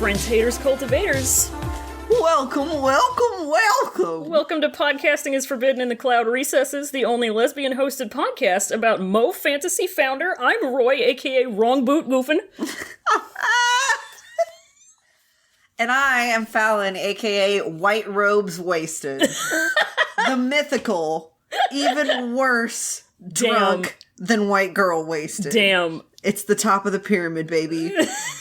friends, haters, cultivators. Welcome, welcome, welcome. Welcome to Podcasting is Forbidden in the Cloud Recesses, the only lesbian-hosted podcast about Mo Fantasy founder. I'm Roy, aka Wrong Boot Goofin. And I am Fallon, aka White Robes Wasted. The mythical, even worse drunk than White Girl Wasted. Damn. It's the top of the pyramid, baby.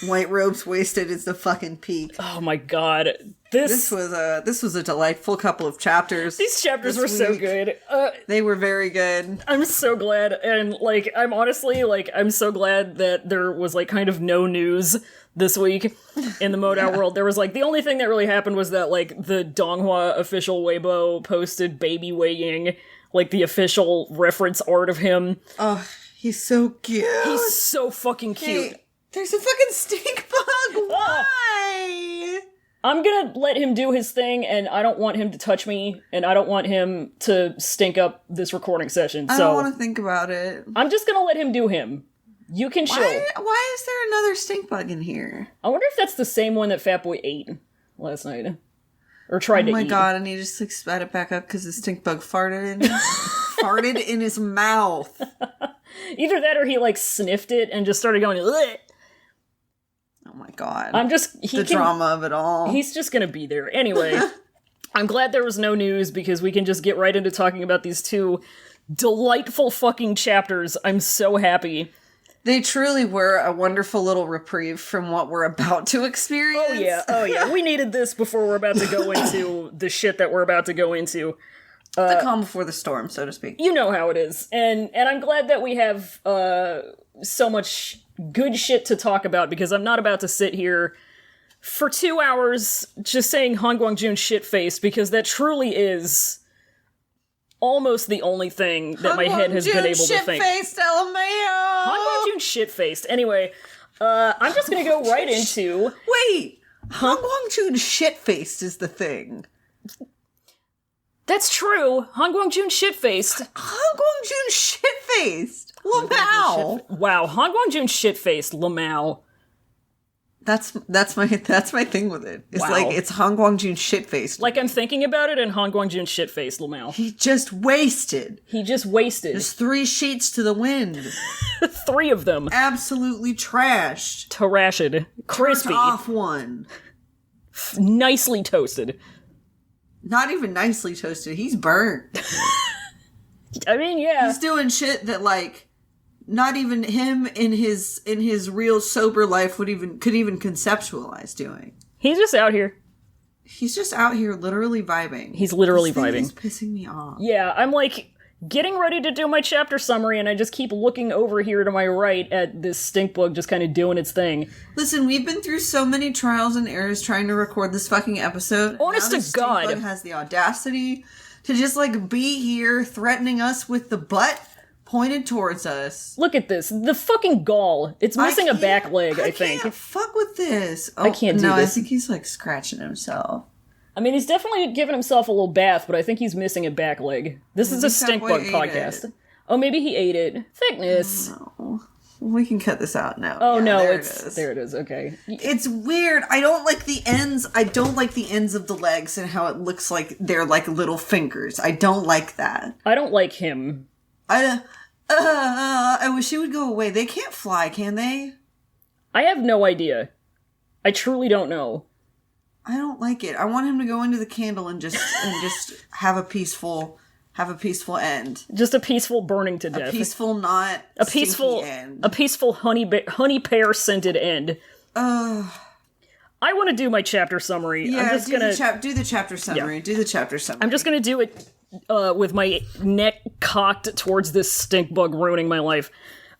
White Robes Wasted is the fucking peak. Oh my god. This was a delightful couple of chapters. These chapters were so good. They were very good. I'm so glad, and, I'm honestly, I'm so glad that there was, kind of no news this week in the Modao world. There was, the only thing that really happened was that, the Donghua official Weibo posted Baby Wei Ying, the official reference art of him. Oh, he's so cute. He's so fucking cute. Hey, there's a fucking stink bug. Why? I'm gonna let him do his thing, and I don't want him to touch me, and I don't want him to stink up this recording session, so... I don't want to think about it. I'm just gonna let him do him. You can chill. Why is there another stink bug in here? I wonder if that's the same one that Fatboy ate last night. Or tried to eat. Oh my god, and he just, spat it back up because the stink bug farted in his mouth. Either that or he, sniffed it and just started going, ugh. Oh my god. Drama of it all. He's just gonna be there. Anyway, I'm glad there was no news because we can just get right into talking about these two delightful fucking chapters. I'm so happy. They truly were a wonderful little reprieve from what we're about to experience. Oh yeah. We needed this before we're about to go into the shit that we're about to go into. The calm before the storm, so to speak. You know how it is. And I'm glad that we have so much good shit to talk about, because I'm not about to sit here for 2 hours just saying Hanguang-jun shitfaced, because that truly is almost the only thing that my head has been able to think. Shitfaced, lmao. Hanguang-jun shitfaced. Anyway, I'm just gonna go right into... Wait! Hanguang-jun shitfaced is the thing. That's true. Hanguang-jun shitfaced. Hanguang-jun shitfaced. lmao. Wow, Hanguang-jun shitfaced. lmao. That's my thing with it. It's Wow. it's Hanguang-jun shitfaced. I'm thinking about it, and Hanguang-jun shitfaced. lmao. He just wasted. Just 3 sheets to the wind. 3 of them. Absolutely trashed. Tarashed. Crispy. Turned off one. Nicely toasted. Not even nicely toasted. He's burnt. I mean, yeah. He's doing shit that not even him in his real sober life could even conceptualize doing. He's just out here. He's just out here literally vibing. He's literally this thing vibing. is pissing me off. Yeah, I'm getting ready to do my chapter summary, and I just keep looking over here to my right at this stink bug just kind of doing its thing. Listen, we've been through so many trials and errors trying to record this fucking episode. Honest to God. Stink bug has the audacity to just be here threatening us with the butt pointed towards us. Look at this. The fucking gall. It's missing a back leg, I think. I can't fuck with this. I can't do this. No, I think he's scratching himself. I mean, he's definitely giving himself a little bath, but I think he's missing a back leg. This is a stink bug podcast. Oh, maybe he ate it. Thickness. No. We can cut this out now. Oh, yeah, no, there it is. Okay. It's weird. I don't like the ends. I don't like the ends of the legs and how it looks like they're little fingers. I don't like that. I don't like him. I wish he would go away. They can't fly, can they? I have no idea. I truly don't know. I don't like it. I want him to go into the candle and just have a peaceful end. Just a peaceful burning to death. A peaceful, not a peaceful end. A peaceful honey pear scented end. I want to do my chapter summary. Yeah, I'm just do the chapter summary. Yeah. Do the chapter summary. I'm just gonna do it with my neck cocked towards this stink bug ruining my life.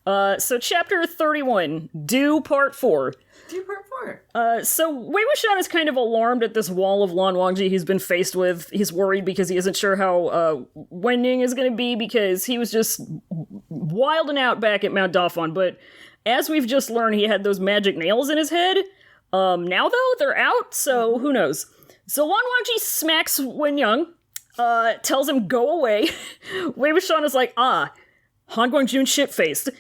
So chapter 31, Do Part 4. Do Part 4. So Wei Wuxian is kind of alarmed at this wall of Lan Wangji he's been faced with. He's worried because he isn't sure how Wen Ning is going to be, because he was just wilding out back at Mount Dafan. But as we've just learned, he had those magic nails in his head. Now, though, they're out, so who knows? So Lan Wangji smacks Wen Yang, tells him go away. Wei Wuxian is like, Hanguang-jun shit-faced.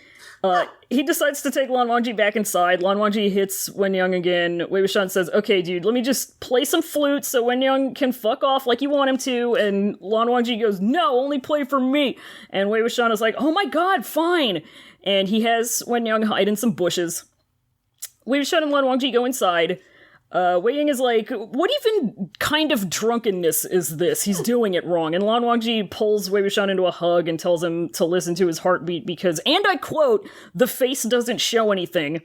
He decides to take Lan Wangji back inside. Lan Wangji hits Wenyoung again. Wei Wuxian says, okay, dude, let me just play some flute so Wenyoung can fuck off like you want him to. And Lan Wangji goes, no, only play for me. And Wei Wuxian is like, oh my god, fine. And he has Wenyoung hide in some bushes. Wei Wuxian and Lan Wangji go inside. Wei Ying is like, what even kind of drunkenness is this? He's doing it wrong. And Lan Wangji pulls Wei Wuxian into a hug and tells him to listen to his heartbeat because, and I quote, the face doesn't show anything.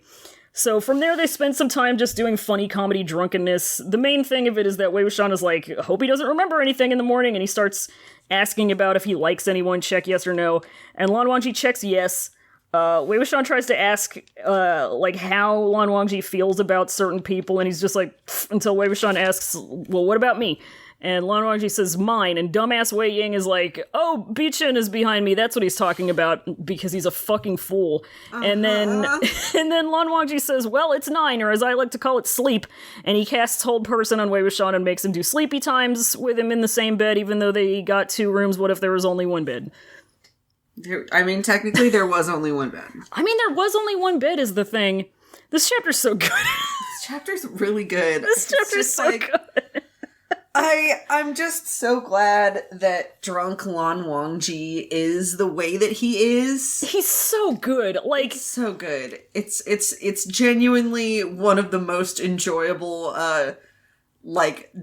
So from there, they spend some time just doing funny comedy drunkenness. The main thing of it is that Wei Wuxian is like, hope he doesn't remember anything in the morning, and he starts asking about if he likes anyone, check yes or no. And Lan Wangji checks yes. Wei Wuxian tries to ask, how Lan Wangji feels about certain people, and he's just like, until Wei Wuxian asks, well, what about me? And Lan Wangji says, mine, and dumbass Wei Ying is like, oh, Bichen is behind me, that's what he's talking about, because he's a fucking fool. And then Lan Wangji says, well, it's 9, or as I like to call it, sleep, and he casts Hold Person on Wei Wuxian and makes him do sleepy times with him in the same bed, even though they got 2 rooms. What if there was only 1 bed? Technically there was only 1 bed. There was only 1 bed is the thing. This chapter's so good. This chapter's really good. This chapter's so good. I'm just so glad that drunk Lan Wangji is the way that he is. He's so good. It's so good. It's genuinely one of the most enjoyable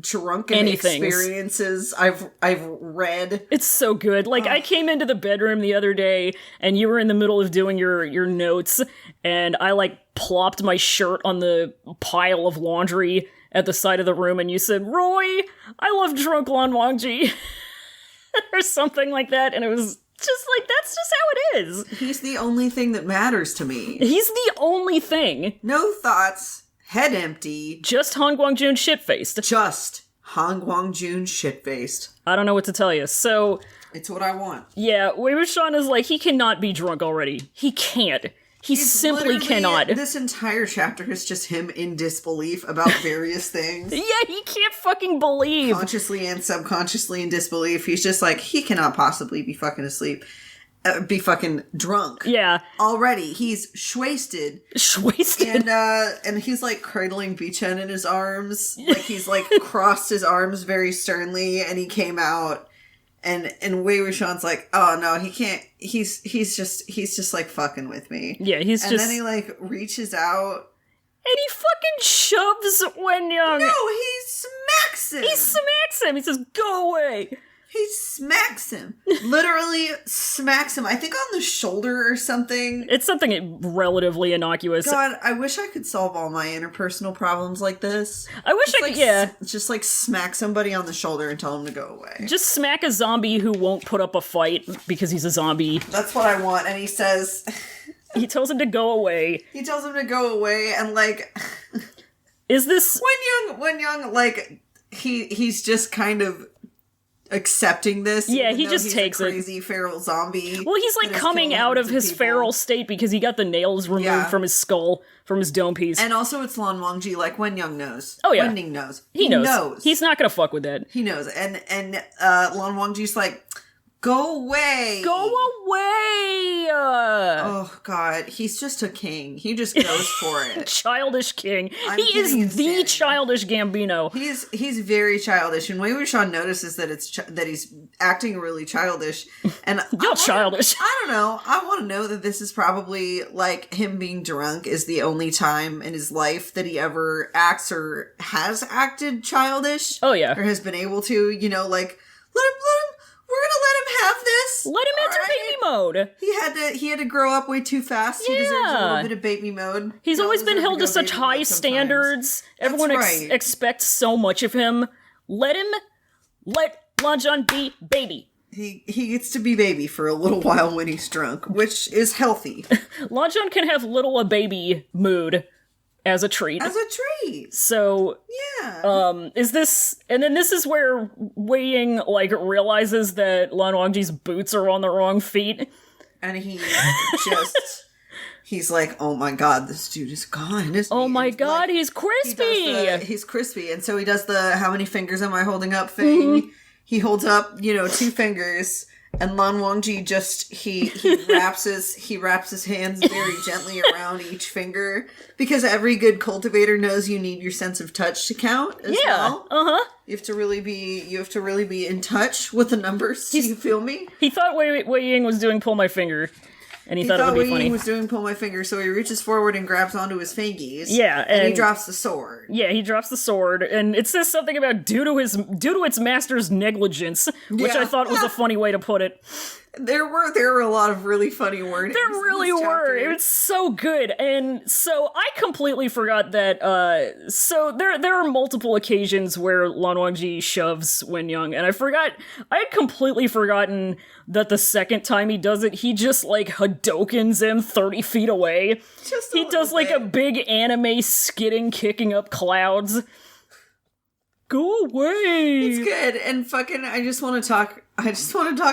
drunken experiences I've read. It's so good. I came into the bedroom the other day and you were in the middle of doing your notes, and I plopped my shirt on the pile of laundry at the side of the room, and you said, Roy, I love drunk Lan Wangji. Or something like that, and it was just that's just how it is. He's the only thing that matters to me. He's the only thing. No thoughts. Head empty. Just Hanguang-jun shit-faced. Just Hanguang-jun shit-faced. I don't know what to tell you. So... it's what I want. Yeah, Wei Wuxian is he cannot be drunk already. He can't. He simply cannot. This entire chapter is just him in disbelief about various things. Yeah, he can't fucking believe. Consciously and subconsciously in disbelief. He's just he cannot possibly be fucking asleep. Be fucking drunk. Yeah. Already. He's shwasted. Shwasted? And he's cradling Bichen in his arms. He's crossed his arms very sternly, and he came out. And Wei Wuxian's oh no, he can't. He's just fucking with me. Yeah, and then he reaches out. And he fucking shoves Wenyoung. No, he smacks him. He smacks him. He says, go away. He smacks him. Literally smacks him. I think on the shoulder or something. It's something relatively innocuous. God, I wish I could solve all my interpersonal problems like this. I wish I could, yeah. Just smack somebody on the shoulder and tell him to go away. Just smack a zombie who won't put up a fight because he's a zombie. That's what I want. And he says... he tells him to go away. He tells him to go away and is this... Wenyoung, he's just kind of... accepting this. Yeah, he just takes a crazy feral zombie. Well, he's coming out of his feral state because he got the nails removed from his skull, from his dome piece. And also it's Lan Wangji, Wenyoung knows. Oh yeah. Wenning knows. He knows. He's not gonna fuck with that. He knows. And Lan Wangji's go away! Go away! Oh, God. He's just a king. He just goes for it. Childish king. He is the childish Gambino. He's very childish. And Wei Wuxian notices that that he's acting really childish. And You're childish. I don't know. I want to know that this is probably, him being drunk is the only time in his life that he ever acts or has acted childish. Oh, yeah. Or has been able to, let him... We're gonna let him have this. Let him enter baby mode. He had to grow up way too fast. Yeah. He deserves a little bit of baby mode. He's always been held to such high standards. Everyone expects so much of him. Let Lan-jun be baby. He gets to be baby for a little while when he's drunk, which is healthy. Lan-jun can have little a baby mood. As a treat. So, yeah. Is this... And then this is where Wei Ying, realizes that Lan Wangji's boots are on the wrong feet. And he just... He's oh my God, this dude is gone, isn't he? Oh my God, he's crispy! He's crispy, and so he does the how many fingers am I holding up thing. Mm-hmm. He holds up, 2 fingers, And Lan Wangji just he wraps his hands very gently around each finger, because every good cultivator knows you need your sense of touch to count as well. You have to really be in touch with the numbers. Do you feel me? He thought Wei Ying was doing pull my finger. And he thought it would be funny. He was doing pull my finger, so he reaches forward and grabs onto his fingies. Yeah, and he drops the sword. Yeah, he drops the sword, and it says something about due to its master's negligence, which I thought was a funny way to put it. There were a lot of really funny words. There really were. It was so good. And so I completely forgot that, so there are multiple occasions where Lan Wangji shoves Wen Young, and I had completely forgotten that the second time he does it, he just, like, Hadokens him 30 feet away. He does, like, a big anime skidding, kicking up clouds. Go away! It's good, and fucking, I just want to talk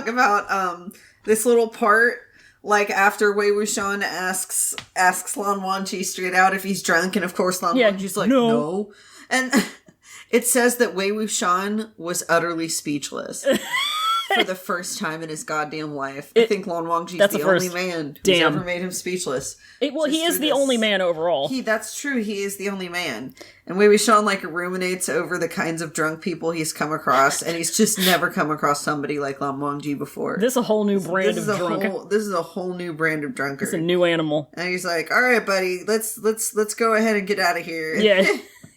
about, this little part, like, after Wei Wuxian asks Lan Wangji straight out if he's drunk, and of course Lan Wangji's like, no. And it says that Wei Wuxian was utterly speechless. For the first time in his goddamn life. I think Lan Wangji's the only man who's ever made him speechless. He is the only man overall. That's true, he is the only man. And Wei Wuxian, like, ruminates over the kinds of drunk people he's come across, and he's just never come across somebody like Lan Wangji before. This is a whole new brand of drunk. This is a whole new brand of drunkard. It's a new animal. And he's like, alright, buddy, let's go ahead and get out of here. Yeah.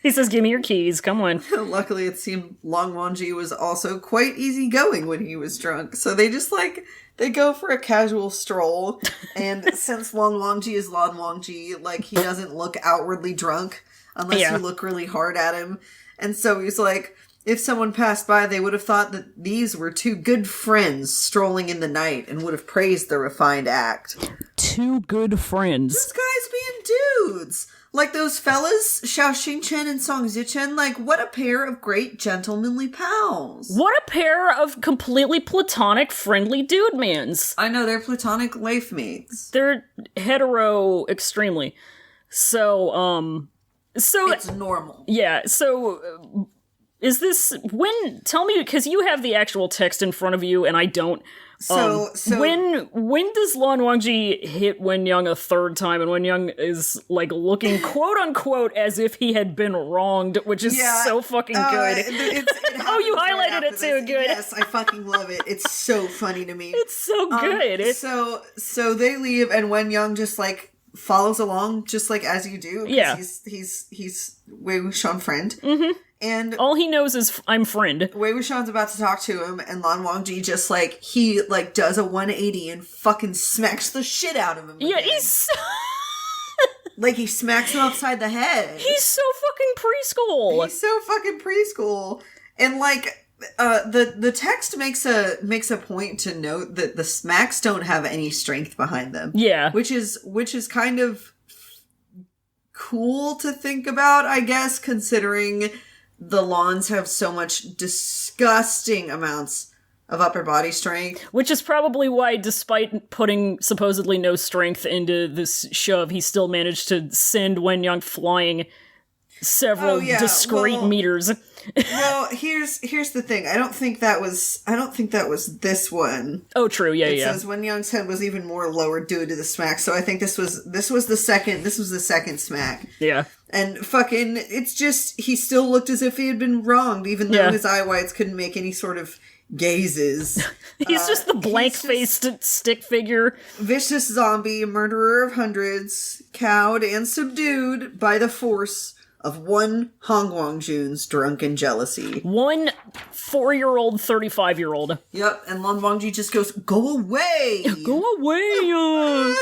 He says, give me your keys, come on. Luckily, it seemed Lan Wangji was also quite easygoing when he was drunk. So they just, like, they go for a casual stroll. And since Lan Wangji is Lan Wangji, like, he doesn't look outwardly drunk unless you look really hard at him. And so he's like, if someone passed by, they would have thought that these were two good friends strolling in the night and would have praised the refined act. Two good friends. This guy's being dudes. Like those fellas, Xiao Xingchen and Song Zichen, like, what a pair of great gentlemanly pals. What a pair of completely platonic, friendly dude mans. I know, they're platonic life mates. They're hetero extremely. So, it's normal. Yeah, so, is this, tell me, because you have the actual text in front of you, and I don't. So when does Lan Wangji hit Wen Young a third time, and Wen Young is, like, looking quote unquote as if he had been wronged, which is so fucking good. You highlighted it too. Good. Yes, I fucking love it. It's so funny to me. It's so good. So they leave, and Wen Young just, like, follows along, just like as you do. Yeah, he's Wei Wuxian friend. Mm-hmm. And all he knows is I'm friend. Wei Wuxian's about to talk to him, and Lan Wangji just, like, he, like, does a 180 and fucking smacks the shit out of him. Yeah, again. he's so... like, he smacks him upside the head. He's so fucking preschool. And, like, the text makes a point to note that the smacks don't have any strength behind them. Yeah. Which is kind of cool to think about, I guess, considering the lawns have so much disgusting amounts of upper body strength. Which is probably why, despite putting supposedly no strength into this shove, he still managed to send Wen Young flying several discrete meters. Well, here's the thing. I don't think that was this one. Oh, true. Yeah, it says Wen Young's head was even more lowered due to the smack. So I think this was the second smack. Yeah. And fucking, it's just, he still looked as if he had been wronged, even though his eye whites couldn't make any sort of gazes. He's just the blank-faced stick figure. Vicious zombie, murderer of hundreds, cowed and subdued by the force of one Hanguang-jun's drunken jealousy. One 4-year-old, 35-year-old. Yep, and Lan Wangji just goes, go away! Go away!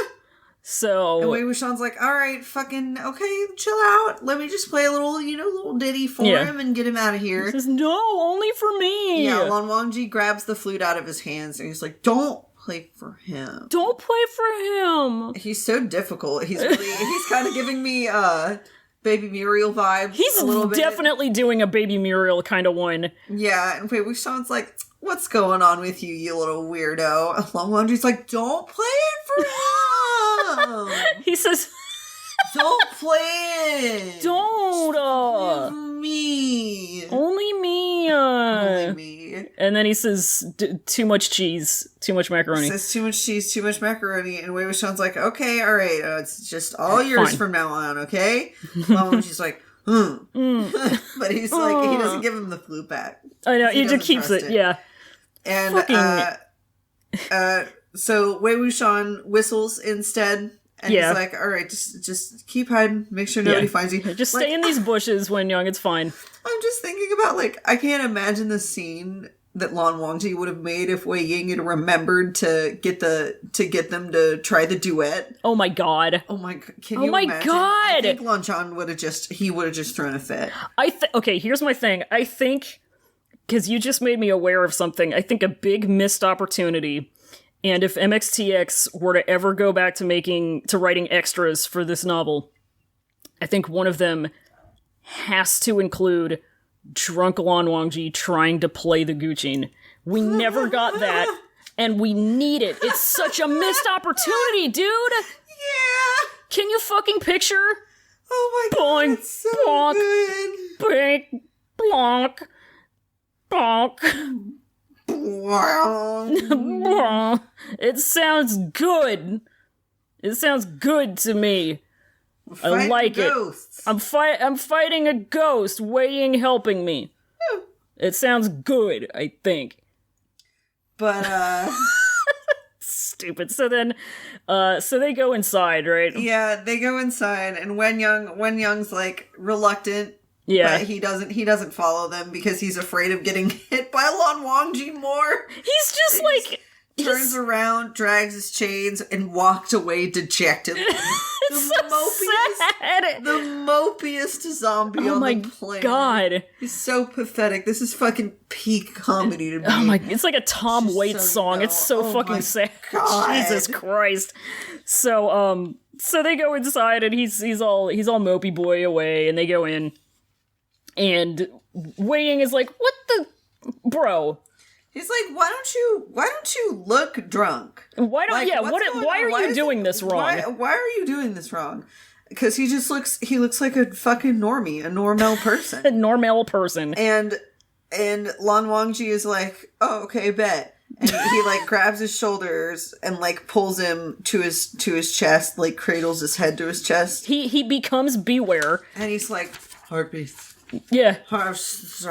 So... And Wei Wuxian's like, alright, fucking, okay, chill out. Let me just play a little ditty for him and get him out of here. He says, no, only for me! Yeah, Lan Wangji grabs the flute out of his hands and he's like, don't play for him. Don't play for him! He's so difficult. He's kind of giving me, Baby Muriel vibes. He's a little bit. Definitely doing a Baby Muriel kind of one. Yeah, and Wei Wuxian's like, what's going on with you, you little weirdo? And Lan Wangji's like, don't play it for him! He says, don't play it! Don't! Me! Only me! Only me. And then he says, too much cheese, too much macaroni. Says too much cheese, too much macaroni. And Wei Wuxian's like, okay, all right, it's just all yours from now on, okay? Mom, she's like, but he's like, he doesn't give him the flute back. I know, he just keeps it, yeah. And so Wei Wuxian whistles instead. And he's like, all right, just keep hiding. Make sure nobody finds you. Just stay in these bushes, Wen Young. It's fine. I'm just thinking about, like, I can't imagine the scene that Lan Wangji would have made if Wei Ying had remembered to get them to try the duet. Oh my god. Oh my god. Can you imagine? I think Lan Chan would have just thrown a fit. Okay, here's my thing. I think, because you just made me aware of something, I think a big missed opportunity. And if MXTX were to ever go back to writing extras for this novel, I think one of them has to include drunk Lan Wangji trying to play the Guqin. We never got that, and we need it. It's such a missed opportunity, dude! Yeah! Can you fucking picture? Oh my god, Boink, it's so bonk, good! Bink, blonk, bonk. It sounds good. It sounds good to me. I like ghosts. It. I'm fighting a ghost, Wei Ying helping me. It sounds good, I think. But stupid. So then so they go inside, right? Yeah, they go inside and Wen Young's like reluctant. Yeah. But he doesn't follow them because he's afraid of getting hit by Lan Wangji more. He's just like... Turns around, drags his chains, and walked away dejectedly. The mopiest zombie on the planet. Oh my god. He's so pathetic. This is fucking peak comedy to me. Oh my... It's like a Tom Waits song. It's so fucking sad. God. Jesus Christ. So, so they go inside and he's all mopey boy away and they go in. And Wei Ying is like, what the... Bro... He's like, why don't you look drunk? Why are you doing this wrong? Why are you doing this wrong? Because he looks like a fucking normie, a normal person. A normal person. And Lan Wangji is like, oh, okay, bet. And he like grabs his shoulders and like pulls him to his chest, like cradles his head to his chest. He becomes Beware. And he's like, heartbeats. Yeah. Listen to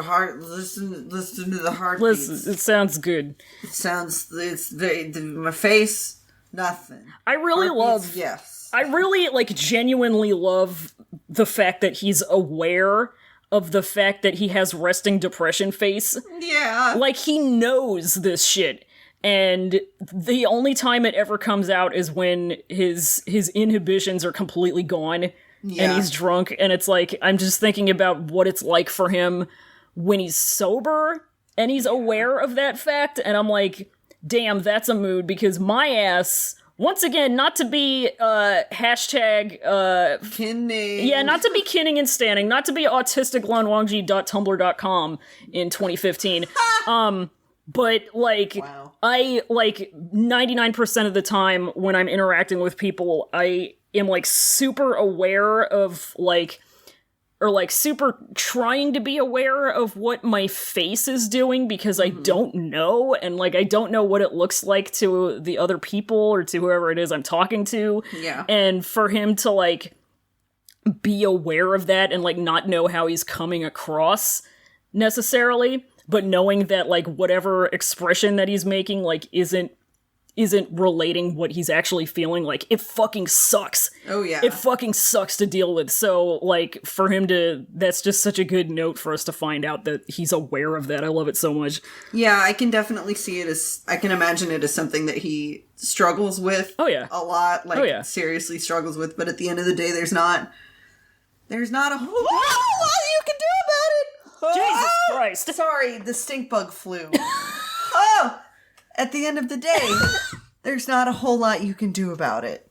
the heartbeats. Listen, it sounds good. It's my face, nothing. I really genuinely love the fact that he's aware of the fact that he has resting depression face. Yeah. Like, he knows this shit. And the only time it ever comes out is when his inhibitions are completely gone. Yeah. And he's drunk, and it's like, I'm just thinking about what it's like for him when he's sober, and he's aware of that fact, and I'm like, damn, that's a mood, because my ass, once again, not to be, hashtag, kinning. Yeah, not to be kinning and standing, not to be autisticlanwangji.tumblr.com in 2015, but, like, wow. I, like, 99% of the time when I'm interacting with people, I am, like, super aware of, like, or, like, super trying to be aware of what my face is doing because I don't know, and, like, I don't know what it looks like to the other people or to whoever it is I'm talking to. Yeah. And for him to, like, be aware of that and, like, not know how he's coming across necessarily, but knowing that, like, whatever expression that he's making, like, isn't relating what he's actually feeling, like, it fucking sucks. Oh, yeah. It fucking sucks to deal with. So, like, for him to... That's just such a good note for us to find out that he's aware of that. I love it so much. Yeah, I can definitely see it as... I can imagine it as something that he struggles with. Oh, yeah. A lot. Like, seriously struggles with. But at the end of the day, there's not a whole lot you can do about it! Jesus Christ. Sorry, the stinkbug flew. Oh! At the end of the day, there's not a whole lot you can do about it.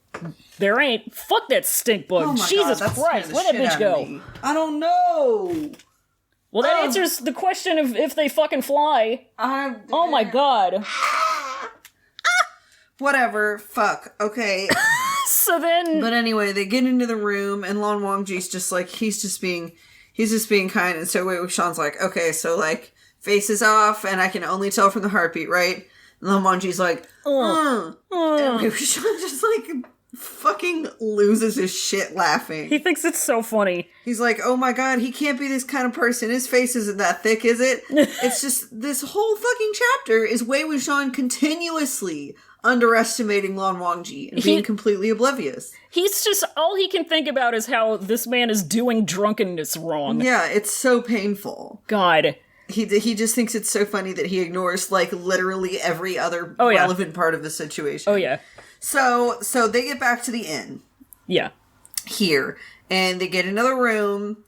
There ain't. Fuck that stink bug. Oh Jesus Christ, where'd that bitch go? I don't know. Well, that answers the question of if they fucking fly. Oh my god. Whatever. Fuck. Okay. So then... But anyway, they get into the room, and Lan Wangji's just like, he's just being kind, and so Wei Wuxian's like, okay, so like, Face is off, and I can only tell from the heartbeat, right? And then Wangji's like, and Wei Wuxian just like fucking loses his shit laughing. He thinks it's so funny. He's like, oh my god, he can't be this kind of person. His face isn't that thick, is it? It's just, this whole fucking chapter is Wei Wuxian continuously underestimating Lan Wangji and being completely oblivious. He's just, all he can think about is how this man is doing drunkenness wrong. Yeah, it's so painful. God. He just thinks it's so funny that he ignores, like, literally every other relevant part of the situation. Oh, yeah. So they get back to the inn. Yeah. Here. And they get another room,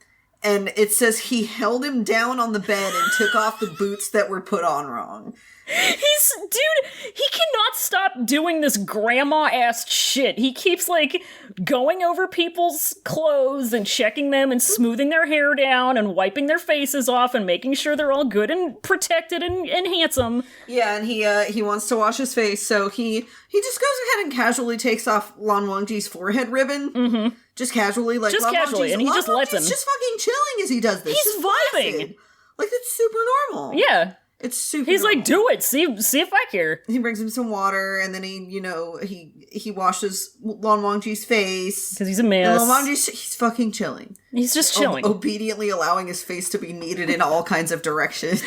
and it says he held him down on the bed and took off the boots that were put on wrong. Dude, he cannot stop doing this grandma-ass shit. He keeps, like, going over people's clothes and checking them and smoothing their hair down and wiping their faces off and making sure they're all good and protected and handsome. Yeah, and he wants to wash his face, so he just goes ahead and casually takes off Lan Wangji's forehead ribbon. Mm-hmm. Just casually, like, just casually, and he just lets him. He's just fucking chilling as he does this. He's vibing. Placid. Like, it's super normal. Yeah. It's super He's normal. like, do it. See if I care. He brings him some water, and then he washes Lan Wangji's face. Because he's a mess. And Lan Wangji's, he's fucking chilling. He's just chilling. Obediently allowing his face to be kneaded in all kinds of directions.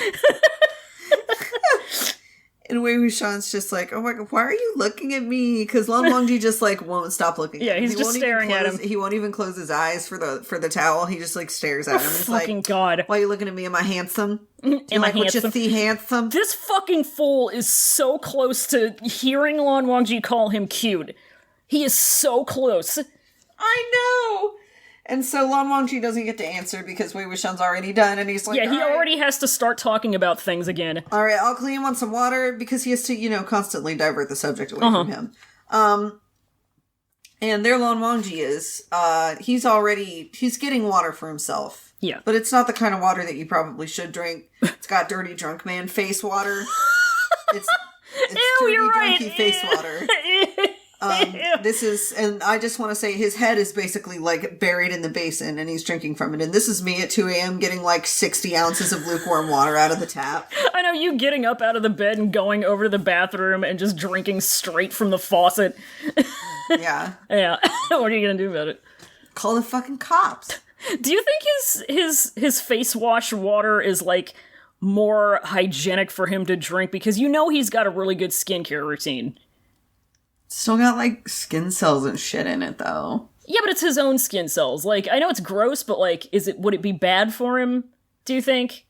And Wei Wuxian's just like, oh my god, why are you looking at me? Because Lan Wangji just like won't stop looking at him. Yeah, he's just staring at him. He won't even close his eyes for the towel. He just like stares at him. He's fucking like, god. Why are you looking at me? Am I handsome? Am I handsome? What you see handsome? This fucking fool is so close to hearing Lan Wangji call him cute. He is so close. I know! And so Lan Wangji doesn't get to answer because Wei Wuxian's already done, and he's like, yeah, he already has to start talking about things again. Alright, I'll clean him on some water, because he has to, constantly divert the subject away from him. And there Lan Wangji is. He's getting water for himself. Yeah. But it's not the kind of water that you probably should drink. It's got dirty drunk man face water. It's Ew, dirty, you're right. drunky face water. This is, and I just want to say his head is basically like buried in the basin and he's drinking from it. And this is me at 2 a.m. getting like 60 ounces of lukewarm water out of the tap. I know, you getting up out of the bed and going over to the bathroom and just drinking straight from the faucet. Yeah. Yeah. What are you gonna do about it? Call the fucking cops. Do you think his face wash water is like more hygienic for him to drink? Because he's got a really good skincare routine. Still got, like, skin cells and shit in it, though. Yeah, but it's his own skin cells. Like, I know it's gross, but, like, would it be bad for him, do you think?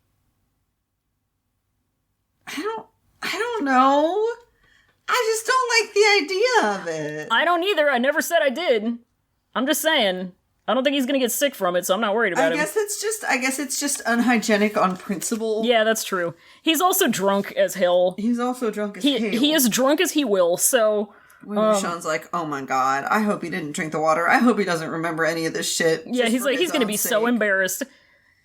I don't know. I just don't like the idea of it. I don't either. I never said I did. I'm just saying. I don't think he's gonna get sick from it, so I'm not worried about I guess it's just unhygienic on principle. Yeah, that's true. He's also drunk as hell. He's also drunk as hell. He is drunk as he will, so... Sean's like, oh my god, I hope he didn't drink the water. I hope he doesn't remember any of this shit. Yeah, he's gonna be so embarrassed.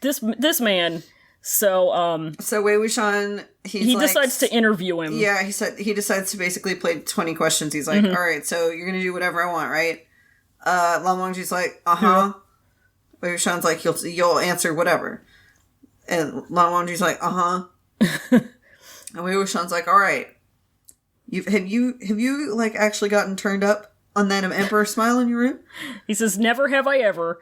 This man. So Wei Wuxian, he decides to interview him. Yeah, he decides to basically play 20 questions. He's like, alright, so you're gonna do whatever I want, right? Lan Wangji's like, uh-huh. Wei Wuxian's like, you'll answer whatever. And Lan Wangji's like, uh-huh. And Wei Wuxian's like, alright. Have you like actually gotten turned up on that emperor smile in your room? He says, never have I ever.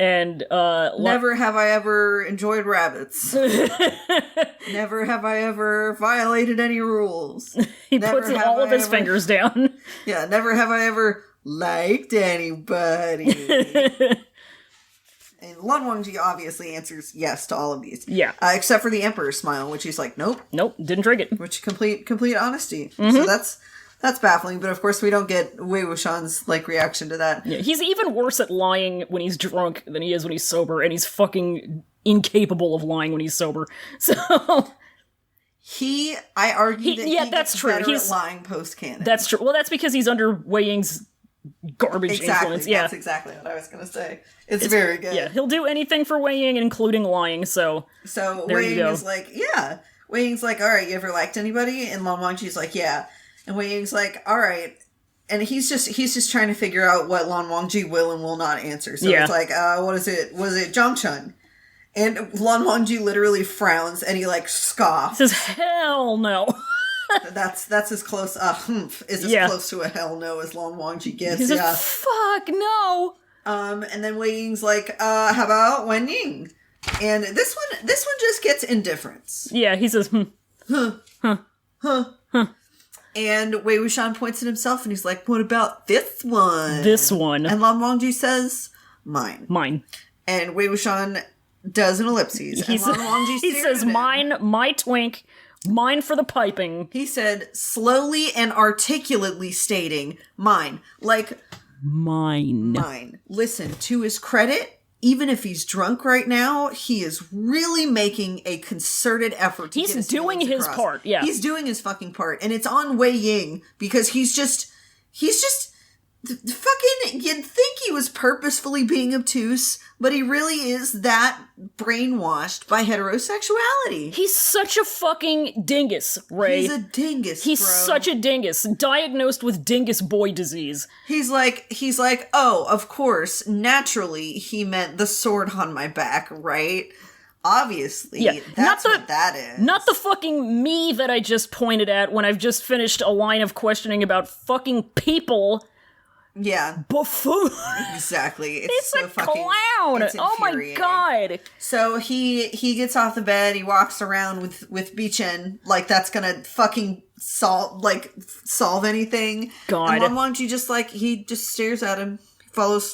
And never have I ever enjoyed rabbits. Never have I ever violated any rules. He puts all of his fingers down. Yeah, never have I ever liked anybody. And Lan Wangji obviously answers yes to all of these. Yeah. Except for the emperor smile, which he's like, nope. Nope, didn't drink it. Which complete honesty. So that's baffling, but of course we don't get Wei Wuxian's like reaction to that. Yeah, he's even worse at lying when he's drunk than he is when he's sober, and he's fucking incapable of lying when he's sober. So I argue that he that's gets true. better He's at lying post-canon. That's true. Well, that's because he's under Wei Ying's garbage influence. Yeah, that's exactly what I was going to say. It's very good. Yeah, he'll do anything for Wei Ying, including lying. So Wei Ying is like, yeah. Wei Ying's like, all right, you ever liked anybody? And Lan Wangji's like, yeah. And Wei Ying's like, all right. And he's just trying to figure out what Lan Wangji will and will not answer. So it's like, what is it? Was it Zhangchun? And Lan Wangji literally frowns and he like scoffs. Says, hell no. That's as close, humph is as close to a hell no as Lan Wangji gets. He says, fuck no. And then Wei Ying's like, how about Wen Ying? And this one just gets indifference. Yeah, he says, And Wei Wuxian points at himself and he's like, what about this one? This one. And Lan Wangji says, mine. Mine. And Wei Wuxian does an ellipses. He says, mine, my twink, mine for the piping. He said, slowly and articulately stating, mine. Like, mine. Listen, to his credit, even if he's drunk right now, he is really making a concerted effort to get his doing his across. part, yeah. He's doing his fucking part. And it's on Wei Ying because he's just fucking, you'd think he was purposefully being obtuse, but he really is that brainwashed by heterosexuality. He's such a fucking dingus, Ray. He's a dingus, He's bro. such a dingus, diagnosed with dingus boy disease. He's like, oh, of course, naturally, he meant the sword on my back, right? Obviously, that's what that is. Not the fucking me that I just pointed at when I've just finished a line of questioning about fucking people. Yeah. Buffoon. Exactly. It's so a fucking clown. Oh my god. So he gets off the bed, he walks around with Bichen, like that's gonna fucking solve anything. God. And Lan Wangji he just stares at him, follows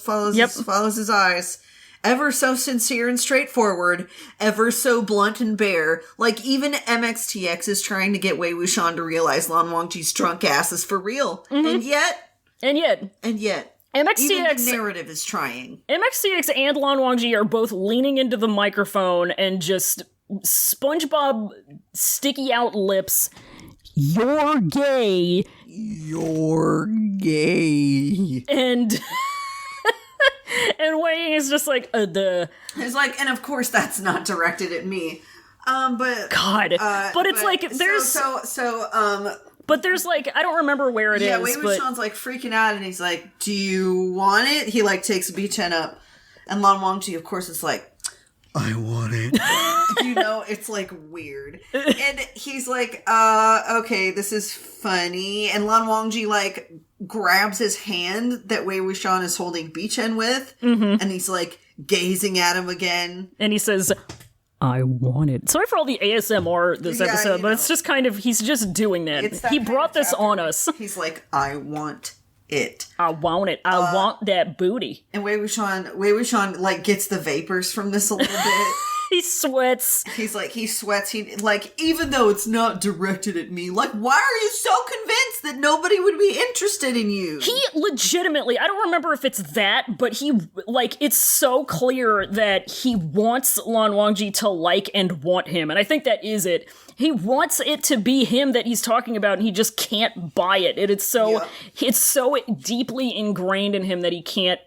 his eyes. Ever so sincere and straightforward, ever so blunt and bare. Like, even MXTX is trying to get Wei Wuxian to realize Lan Wangji's drunk ass is for real. Mm-hmm. And yet, MXTX, even the narrative is trying. MXTX and Lan Wangji are both leaning into the microphone and just SpongeBob sticky out lips. You're gay. You're gay. And Wei Ying is just like, It's like, and of course that's not directed at me. But God. But it's like there's But there's like, I don't remember where it is. Yeah, Wei Wuxian's like freaking out and he's like, do you want it? He like takes Bichen up. And Lan Wangji, of course, is like, I want it. It's like weird. And he's like, okay, this is funny. And Lan Wangji like grabs his hand that Wei Wuxian is holding Bichen with. Mm-hmm. And he's like gazing at him again. And he says, I want it. Sorry for all the ASMR this episode, but it's just kind of, he's just doing that. He brought this on us. He's like, I want it. I want it. I want that booty. And Wei Wuxian like gets the vapors from this a little bit. He sweats. He sweats. He like, even though it's not directed at me, like, why are you so convinced that nobody would be interested in you? He legitimately, I don't remember if it's that, but he, like, it's so clear that he wants Lan Wangji to like and want him. And I think that is it. He wants it to be him that he's talking about, and he just can't buy it. And it's so deeply ingrained in him that he can't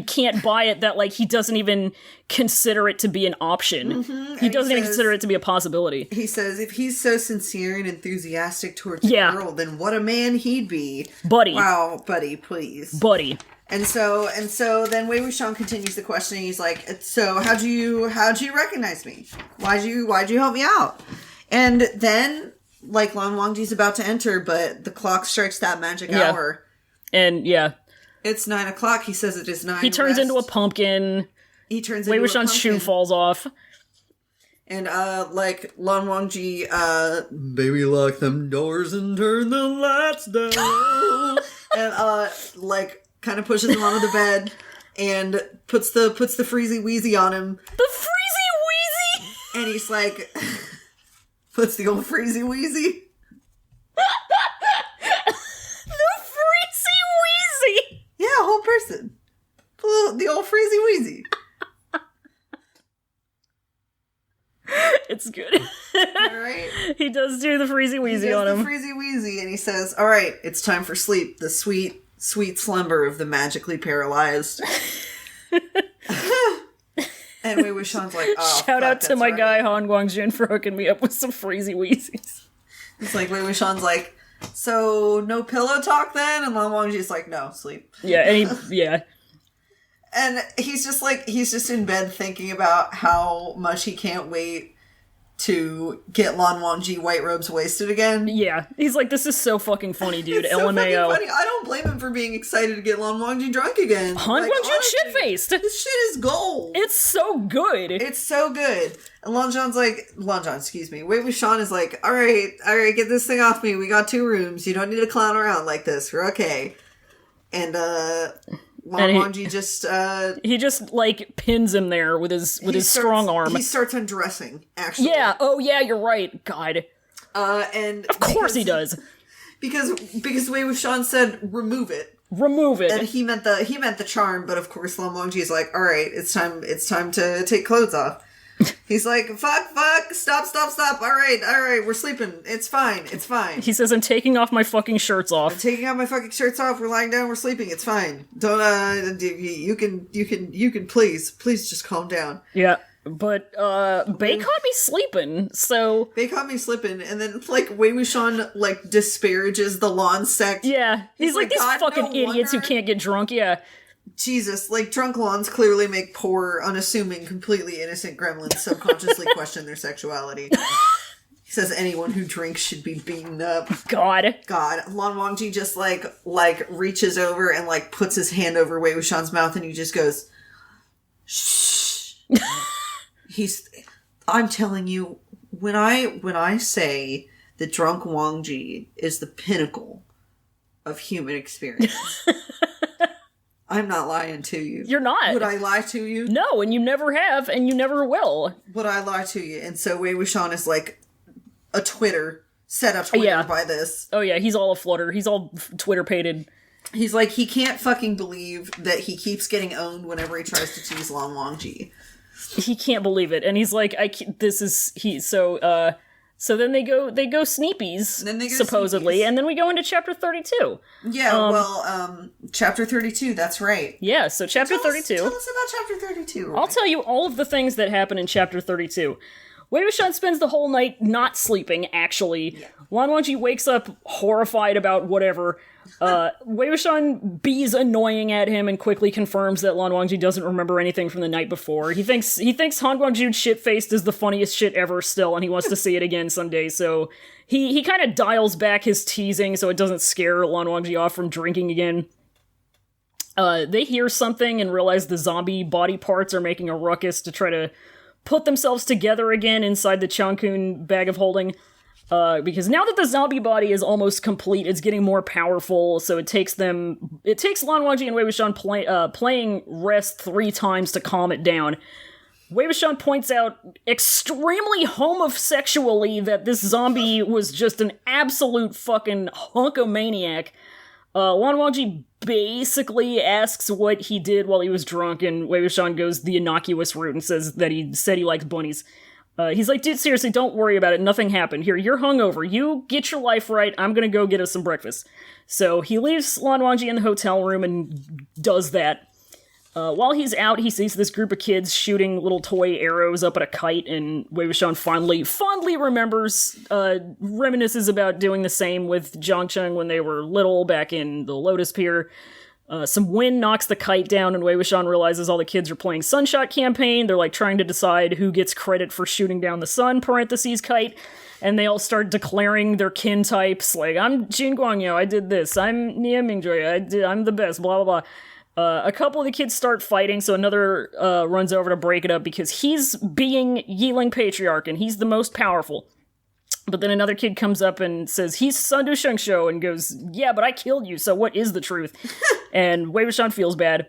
can't buy it, that like he doesn't even consider it to be an option. Mm-hmm. He doesn't even consider it to be a possibility. He says if he's so sincere and enthusiastic towards the girl, then what a man he'd be. Buddy. Wow, buddy, please. Buddy. And so then Wei Wuxian continues the questioning. He's like, so how'd you recognize me? Why'd you help me out? And then like Lan Wangji's about to enter, but the clock strikes that magic hour. And it's 9 o'clock. He says it is 9. He turns into a pumpkin. Wei Wuxian's shoe falls off. And, like, Lan Wangji, baby, lock them doors and turn the lights down. And, like, kind of pushes him onto the bed and puts the freezy weezy on him. The freezy weezy! And he's like, puts the old freezy weezy. Yeah, a whole person. The old freezy weezy. It's good. Alright. He does do the freezy weezy on him. The freezy weezy, and he says, alright, it's time for sleep. The sweet, sweet slumber of the magically paralyzed. And Wei Wuxian's like, oh, shout out to my guy Hanguang-jun for hooking me up with some freezy weezies. It's like, Wei Wuxian's like, so no pillow talk then? And Lan Wangji's like, no, sleep. Yeah, and And he's just in bed thinking about how much he can't wait to get Lan Wangji white robes wasted again. Yeah. He's like, this is so fucking funny, dude. It's so LMAO. fucking funny. I don't blame him for being excited to get Lan Wangji drunk again. Hanguang-jun shit-faced. This shit is gold. It's so good. It's so good. And Wei Wuxian is like, all right, get this thing off me. We got 2 rooms. You don't need to clown around like this. We're okay. And Lan Wangji he just like pins him there with his strong arm. He starts undressing, actually. Yeah. Oh yeah, you're right. God. And of course he does. Because Wei Wuxian said remove it. Remove it. And he meant the charm, but of course Lan Wangji is like, all right, it's time to take clothes off. He's like, fuck, stop, all right, we're sleeping, it's fine. He says, I'm taking off my fucking shirts off. We're lying down, we're sleeping, it's fine. Don't, you can please just calm down. Yeah, but, Bei caught me sleeping, so... Bei caught me slipping, and then, like, Wei Wuxian, like, disparages the Lan sect. Yeah, he's like these fucking idiots who can't get drunk, yeah. Jesus, like, drunk Lans clearly make poor, unassuming, completely innocent gremlins subconsciously question their sexuality. He says anyone who drinks should be beaten up. God. Lan Wangji just, like, reaches over and, like, puts his hand over Wei Wuxian's mouth and he just goes, shh. I'm telling you, when I say that drunk Wangji is the pinnacle of human experience... I'm not lying to you. You're not. Would I lie to you? No, and you never have, and you never will. Would I lie to you? And so Wei Wuxian is like set up Twitter by this. Oh yeah, he's all aflutter. He's all Twitter-pated. He's like, he can't fucking believe that he keeps getting owned whenever he tries to tease Lan Wangji. He can't believe it. And he's like, so then they go Sneepies, supposedly, and then we go into chapter 32. Yeah, chapter 32, that's right. Yeah, so chapter 32. Tell us about chapter 32. Right? I'll tell you all of the things that happen in chapter 32. Wei Wuxian spends the whole night not sleeping, actually. Yeah. Lan Wangji wakes up horrified about whatever. Wei Wuxian bees annoying at him and quickly confirms that Lan Wangji doesn't remember anything from the night before. He thinks Hanguang-jun shit-faced is the funniest shit ever still, and he wants to see it again someday, so he kind of dials back his teasing so it doesn't scare Lan Wangji off from drinking again. They hear something and realize the zombie body parts are making a ruckus to try to put themselves together again inside the Changkun bag of holding. Because now that the zombie body is almost complete, it's getting more powerful, so it takes Lan Wangji and Wei Wuxian playing rest 3 times to calm it down. Wei Wuxian points out extremely homosexually that this zombie was just an absolute fucking hunkomaniac. Lan Wangji basically asks what he did while he was drunk, and Wei Wuxian goes the innocuous route and says that he said he likes bunnies. He's like, dude, seriously, don't worry about it. Nothing happened. Here, you're hungover. You get your life right. I'm gonna go get us some breakfast. So he leaves Lan Wangji in the hotel room and does that. While he's out, he sees this group of kids shooting little toy arrows up at a kite, and Wei Wuxian fondly reminisces about doing the same with Zhangcheng when they were little back in the Lotus Pier. Some wind knocks the kite down, and Wei Wuxian realizes all the kids are playing Sunshot Campaign. They're, like, trying to decide who gets credit for shooting down the sun, kite, and they all start declaring their kin types, like, I'm Jin Guangyo, I did this, I'm Nia Mingjoy, I'm the best, blah, blah, blah. A couple of the kids start fighting, so another runs over to break it up, because he's being Yiling Patriarch, and he's the most powerful. But then another kid comes up and says, he's Sandu Shengsho, and goes, yeah, but I killed you, so what is the truth? And Wei Wuxian feels bad.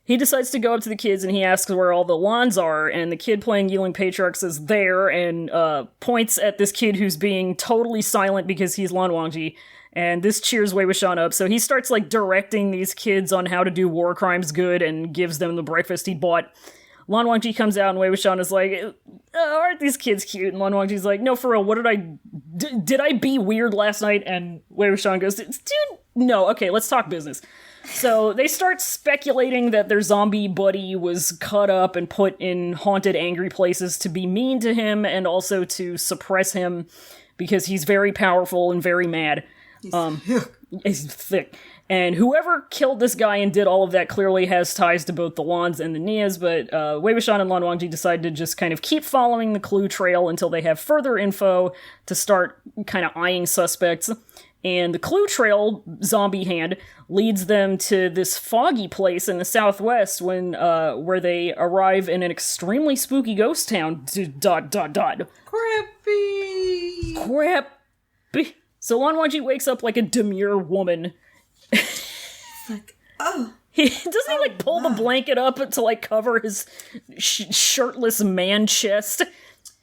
He decides to go up to the kids, and he asks where all the Lans are, and the kid playing Yiling Patriarch says, there, and points at this kid who's being totally silent because he's Lan Wangji, and this cheers Wei Wuxian up, so he starts, like, directing these kids on how to do war crimes good, and gives them the breakfast he bought. Lan Wangji comes out, and Wei Wuxian is like, aren't these kids cute? And Lan Wangji's like, no, for real, what did I be weird last night? And Wei Wuxian goes, dude, no, okay, let's talk business. So they start speculating that their zombie buddy was cut up and put in haunted, angry places to be mean to him, and also to suppress him, because he's very powerful and very mad. He's thick. And whoever killed this guy and did all of that clearly has ties to both the Lans and the Nias, but Wei Wuxian and Lan Wangji decide to just kind of keep following the clue trail until they have further info to start kind of eyeing suspects. And the clue trail, zombie hand, leads them to this foggy place in the southwest where they arrive in an extremely spooky ghost town. ... Crappy. So Lan Wangji wakes up like a demure woman. Like, oh. Doesn't he, like, pull the blanket up to, like, cover his shirtless man chest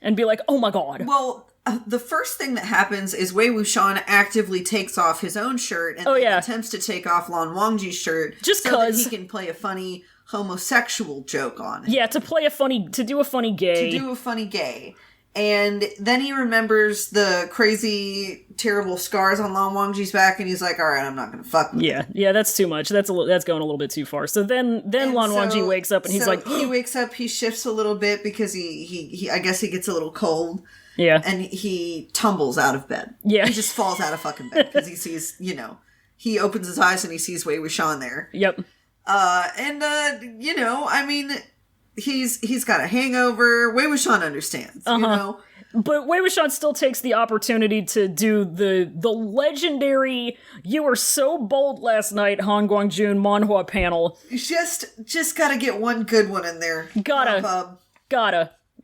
and be like, oh my god. Well, the first thing that happens is Wei Wuxian actively takes off his own shirt and attempts to take off Lan Wangji's shirt just so that he can play a funny homosexual joke on it. Yeah, to do a funny gay. And then he remembers the crazy, terrible scars on Lan Wangji's back, and he's like, all right, I'm not going to fuck with it. Yeah, that's too much. That's going a little bit too far. So then Lan Wangji wakes up, and he's like... he wakes up, he shifts a little bit because he I guess he gets a little cold. Yeah. And he tumbles out of bed. Yeah. He just falls out of fucking bed because he sees, he opens his eyes and he sees Wei Wuxian there. Yep. He's got a hangover. Wei Wuxian understands, But Wei Wuxian still takes the opportunity to do the legendary "You were so bold last night" Hanguang-jun manhua panel. Just gotta get one good one in there. Gotta.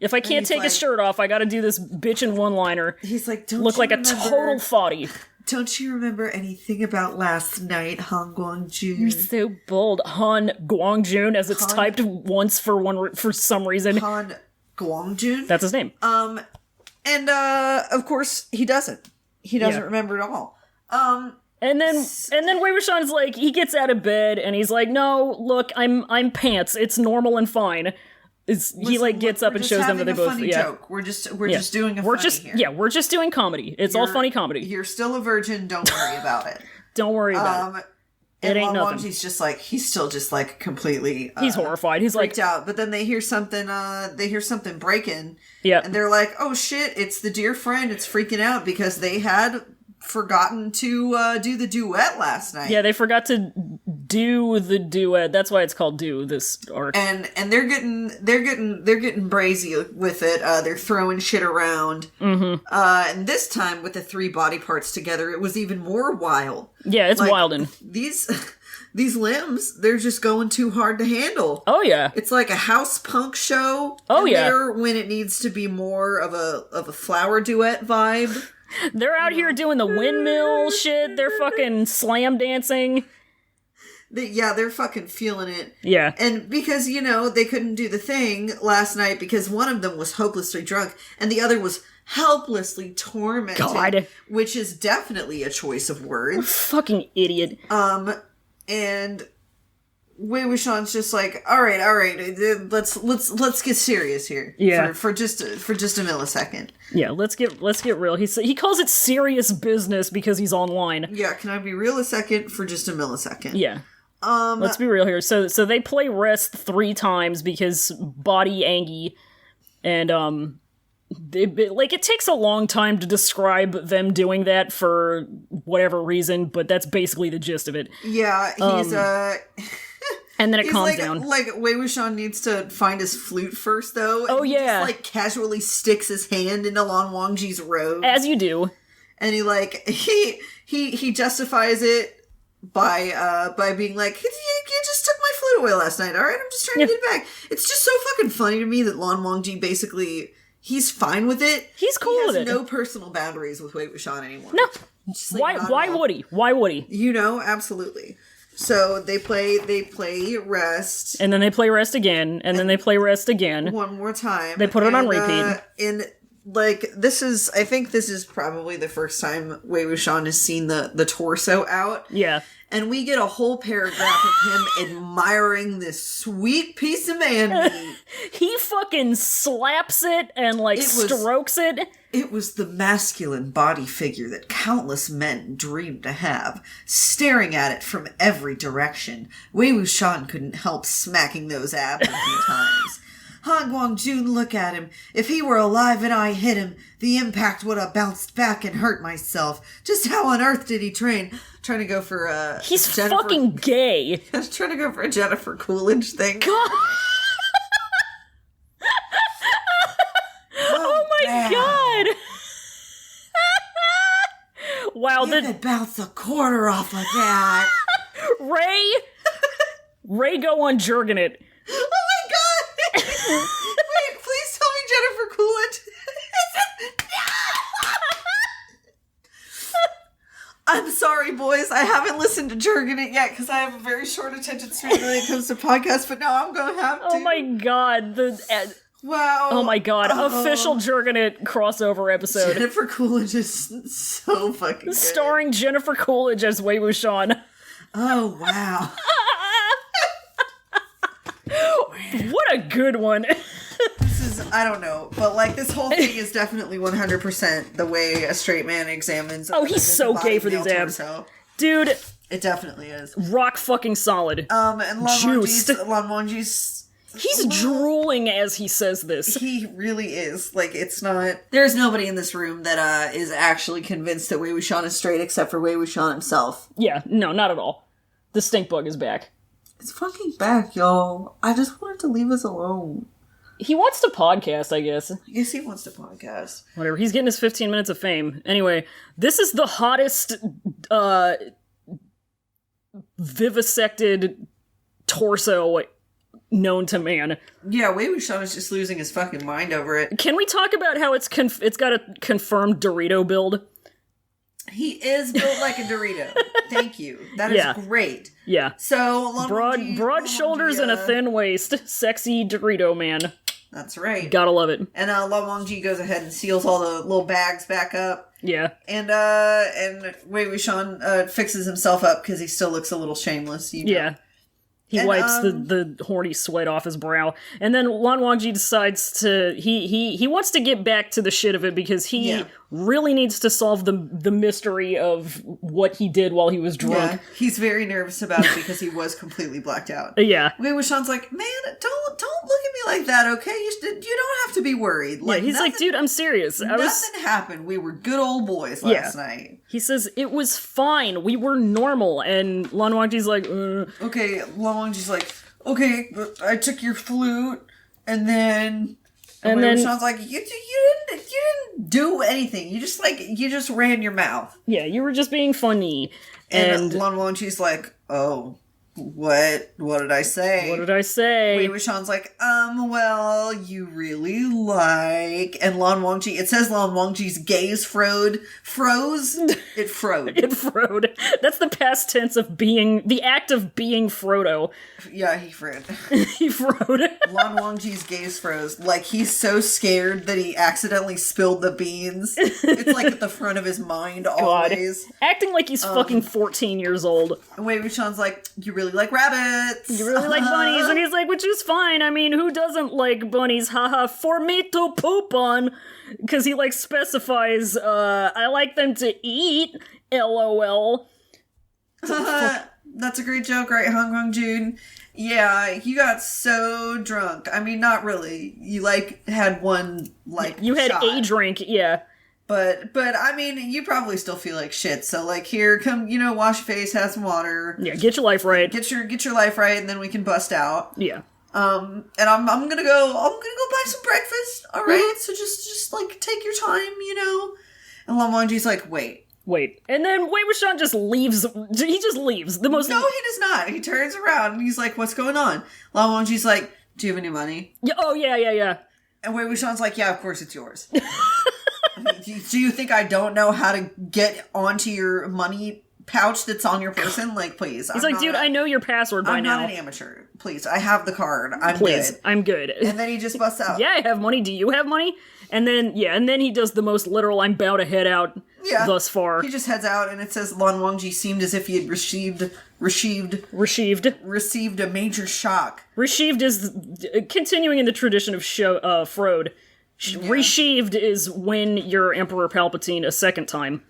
If I can't take his shirt off, I gotta do this bitchin' one-liner. He's like, look like a total thotty. Don't you remember anything about last night, Hanguang-jun? You're so bold. Han-guang-jun, as it's typed once for some reason. Han-guang-jun? That's his name. And of course, he doesn't. He doesn't remember at all. And then Wei Wuxian's like, he gets out of bed, and he's like, no, look, I'm pants. It's normal and fine. He gets up and shows them that they both. Joke. We're just doing a funny here. Yeah, we're just doing comedy. It's all funny comedy. You're still a virgin. Don't worry about it. Don't worry about it. It ain't nothing. He's just like, he's still just like completely. He's horrified. He's freaked like out. But then they hear something. They hear something breaking. Yeah. And they're like, oh shit! It's the dear friend. It's freaking out because they had forgotten to do the duet last night. Yeah, they forgot to do the duet. That's why it's called this arc. And they're getting brazy with it. They're throwing shit around. Mm-hmm. And this time with the 3 body parts together, it was even more wild. Yeah, it's wildin'. These limbs, they're just going too hard to handle. Oh yeah. It's like a house punk show. Oh yeah. When it needs to be more of a flower duet vibe. They're out here doing the windmill shit. They're fucking slam dancing. They're fucking feeling it. Yeah. And because, they couldn't do the thing last night because one of them was hopelessly drunk and the other was helplessly tormented. God. Which is definitely a choice of words. Fucking idiot. And Wei Wuxian's just like, all right, let's get serious here. Yeah. For just a millisecond. Yeah, let's get real. He calls it serious business because he's online. Yeah, can I be real a second for just a millisecond? Yeah. Let's be real here. So they play rest 3 times because body angy, and it takes a long time to describe them doing that for whatever reason, but that's basically the gist of it. Yeah, he's and then it calms down. Like, Wei Wuxian needs to find his flute first, though. Oh, and yeah. He just, casually sticks his hand into Lan Wangji's robe. As you do. And he justifies it by being like, you just took my flute away last night, alright? I'm just trying to get it back. It's just so fucking funny to me that Lan Wangji basically, he's fine with it. He's cool with it. He has no personal boundaries with Wei Wuxian anymore. No. Why would he? Why would he? Absolutely. So they play rest. And then they play rest again, and then they play rest again. One more time. They put it on repeat. I think this is probably the first time Wei Wuxian has seen the torso out. Yeah. And we get a whole paragraph of him admiring this sweet piece of man meat. He fucking slaps it and strokes it. It was the masculine body figure that countless men dreamed to have. Staring at it from every direction, Wei Wuxian couldn't help smacking those abs a few times. Hanguang-jun, look at him. If he were alive and I hit him, the impact would have bounced back and hurt myself. Just how on earth did he train? Trying to go for He's Jennifer... fucking gay. I was trying to go for a Jennifer Coolidge thing. God. Oh my god. Wow, you could bounce a quarter off of that. Ray go on jerking it. Oh my god! Wait, please tell me Jennifer Coolidge. I'm sorry, boys. I haven't listened to Jerkin' It yet because I have a very short attention span when it comes to podcasts, but now I'm going to have to. Oh my god. Wow. Oh my god. Official Jerkin' It crossover episode. Jennifer Coolidge is so fucking good. Starring Jennifer Coolidge as Wei Wuxian. Oh, wow. What a good one. This is, I don't know, but like this whole thing is definitely 100% the way a straight man examines. Oh, he's so gay for these abs. Dude. It definitely is. Rock fucking solid. And Lan Wangji's he's drooling as he says this. He really is. Like, it's not... There's nobody in this room that is actually convinced that Wei Wuxian is straight except for Wei Wuxian himself. Yeah, no, not at all. The stinkbug is back. It's fucking back, y'all. I just wanted to leave us alone. He wants to podcast, I guess. I guess he wants to podcast. Whatever, he's getting his 15 minutes of fame. Anyway, this is the hottest, vivisected torso known to man. Yeah, Wei Wuxian is just losing his fucking mind over it. Can we talk about how it's got a confirmed Dorito build? He is built like a Dorito. Thank you. That is great. Yeah. So, broad shoulders and a thin waist. Sexy Dorito man. That's right. Gotta love it. And Lan Wangji goes ahead and seals all the little bags back up. Yeah. And Wei Wuxian fixes himself up because he still looks a little shameless. You know? Yeah. He wipes the horny sweat off his brow. And then Lan Wangji decides to... He wants to get back to the shit of it because he really needs to solve the mystery of what he did while he was drunk. Yeah, he's very nervous about it because he was completely blacked out. Yeah. Wei Wuxian's like, man, don't look at me like that, okay? You don't have to be worried. Like, he's like, dude, I'm serious. Nothing happened. We were good old boys last night. He says, it was fine. We were normal. And Lan Wangji's like, Okay, Lan Wangji's like, okay, I took your flute, and then... And then Sean's like, you didn't do anything. You just ran your mouth. Yeah, you were just being funny. And Lan Wangji's like, oh, what did I say? What did I say? Wei Wuxian's like, well, you really like... And it says Lan Wangji's gaze froze. It frode. It frode. That's the past tense of the act of being Frodo. Yeah, he frode. He frode. Lan Wangji's gaze froze. Like, he's so scared that he accidentally spilled the beans. It's like at the front of his mind always. Acting like he's fucking 14 years old. And Wei Wuxian's like, you really like rabbits. You really like bunnies. And he's like, which is fine. I mean, who doesn't like bunnies? Haha, for me to poop on. Because he, specifies, I like them to eat. LOL. That's a great joke, right, Hanguang-jun? Yeah, you got so drunk. I mean, not really. You, had one, You had shot. a drink, yeah. But, I mean, you probably still feel like shit. So, here, come, wash your face, have some water. Yeah, get your life right. Get your life right, and then we can bust out. Yeah. And I'm gonna go buy some breakfast, alright? Mm-hmm. So just take your time, And Lan Wangji's like, wait. And then Wei Wuxian just leaves. He just leaves. No, he does not. He turns around and he's like, what's going on? Lan Wangji's like, do you have any money? Yeah, oh, yeah. And Wei Wuxian's like, yeah, of course it's yours. Do you think I don't know how to get onto your money pouch that's on your person? Please. He's like, dude, I know your password by now. I'm not an amateur. Please, I have the card. I'm good. And then he just busts out. Yeah, I have money. Do you have money? And then he does the most literal, I'm bound to head out thus far. He just heads out, and it says Lan Wangji seemed as if he had received a major shock. Received is continuing in the tradition of Frode. Received is when you're Emperor Palpatine a second time.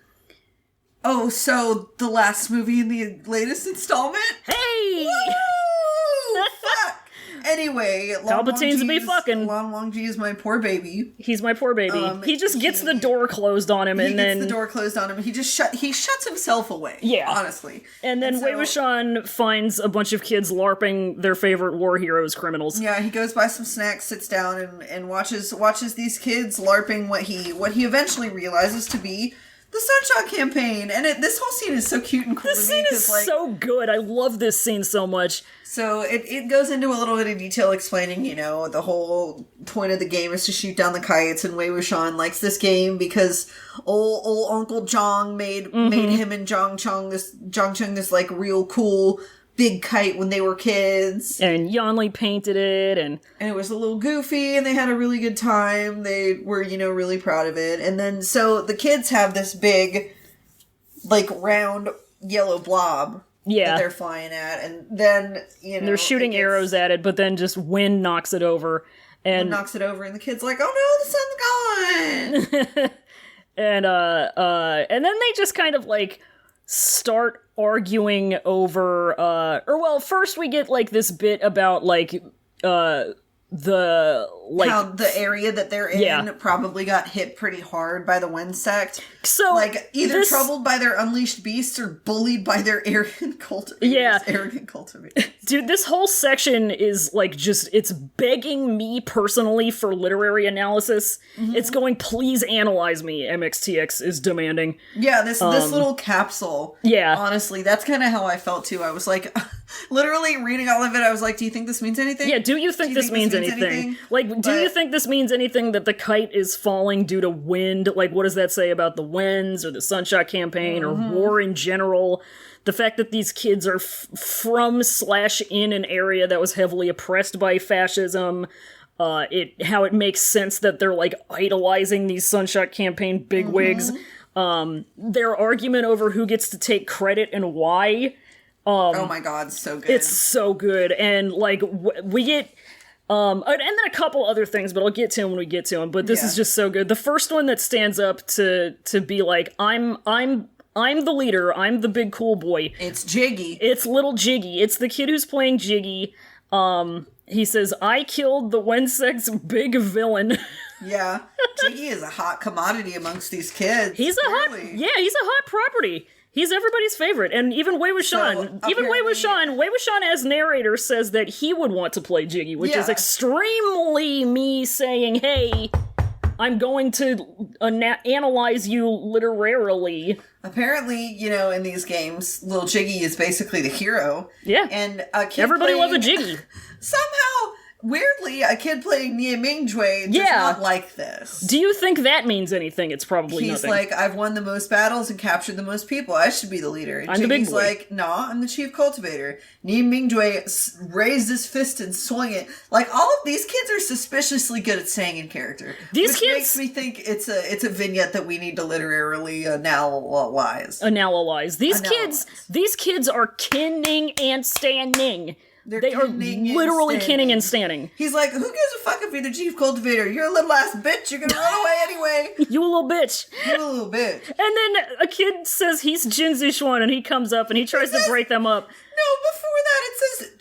Oh, so the last movie in the latest installment? Hey! Woo! Fuck! Anyway, Palpatine's be fucking. Lan Wangji is my poor baby. He's my poor baby. He just gets the door closed on him, and then the door closed on him. He shuts himself away. Yeah, honestly. And then Wei Wuxian finds a bunch of kids LARPing their favorite war heroes criminals. Yeah, he goes buy some snacks, sits down, and watches these kids LARPing what he eventually realizes to be the Sunshot Campaign. And this whole scene is so cute and cool to me. This scene is so good. I love this scene so much. So it goes into a little bit of detail explaining, the whole point of the game is to shoot down the kites, and Wei Wuxian likes this game because old Uncle Zhang made him and Zhang Cheng this like real cool big kite when they were kids. And Yanli painted it, and it was a little goofy, and they had a really good time. They were, really proud of it. And then, so the kids have this big, like, round yellow blob that they're flying at, and then, they're shooting arrows at it, but then just wind knocks it over. And knocks it over, and the kid's like, oh no, the sun's gone! and then they just kind of, like, start arguing over first we get like this bit about like how the area that they're in probably got hit pretty hard by the wind sect. So like either troubled by their unleashed beasts or bullied by their arrogant cultivators. Yeah. Arrogant cultivators. Dude, this whole section is like it's begging me personally for literary analysis. Mm-hmm. It's going, please analyze me, MXTX is demanding. Yeah, this little capsule. Yeah. Honestly, that's kind of how I felt too. I was like, literally reading all of it, I was like, do you think this means anything? Yeah, do you think this means anything? Like, do you think this means anything that the kite is falling due to wind? Like, what does that say about the winds or the Sunshot Campaign or war in general? The fact that these kids are from/in an area that was heavily oppressed by fascism, how it makes sense that they're, like, idolizing these Sunshot Campaign bigwigs. Their argument over who gets to take credit and why. Oh my god, so good. It's so good. And, like, we get... and then a couple other things, but I'll get to them when we get to them. But this is just so good. The first one that stands up to be like, I'm the leader. I'm the big cool boy. It's Jiggy. It's little Jiggy. It's the kid who's playing Jiggy. He says, I killed the Wensec's big villain. Yeah. Jiggy is a hot commodity amongst these kids. He's a hot property. He's everybody's favorite, and even Wei Wuxian, Wei Wuxian as narrator says that he would want to play Jiggy, which is extremely me saying, hey, I'm going to analyze you literarily. Apparently, in these games, little Jiggy is basically the hero. Yeah. And everybody loves a Jiggy. Somehow, weirdly, a kid playing Nie Mingjue does not like this. Do you think that means anything? It's probably He's nothing. like, I've won the most battles and captured the most people. I should be the leader. And I'm the big boy. Like, nah, I'm the chief cultivator. Nie Mingjue raised his fist and swung it. Like, all of these kids are suspiciously good at saying in character. Which makes me think it's a vignette that we need to literally analyze. These kids are kinning and standing. They are literally kinning and standing. He's like, who gives a fuck if you're the chief cultivator? You're a little ass bitch. You're gonna run away anyway. You a little bitch. You a little bitch. And then a kid says he's Jin Zixuan, and he comes up and he tries to break them up. No, before that it says,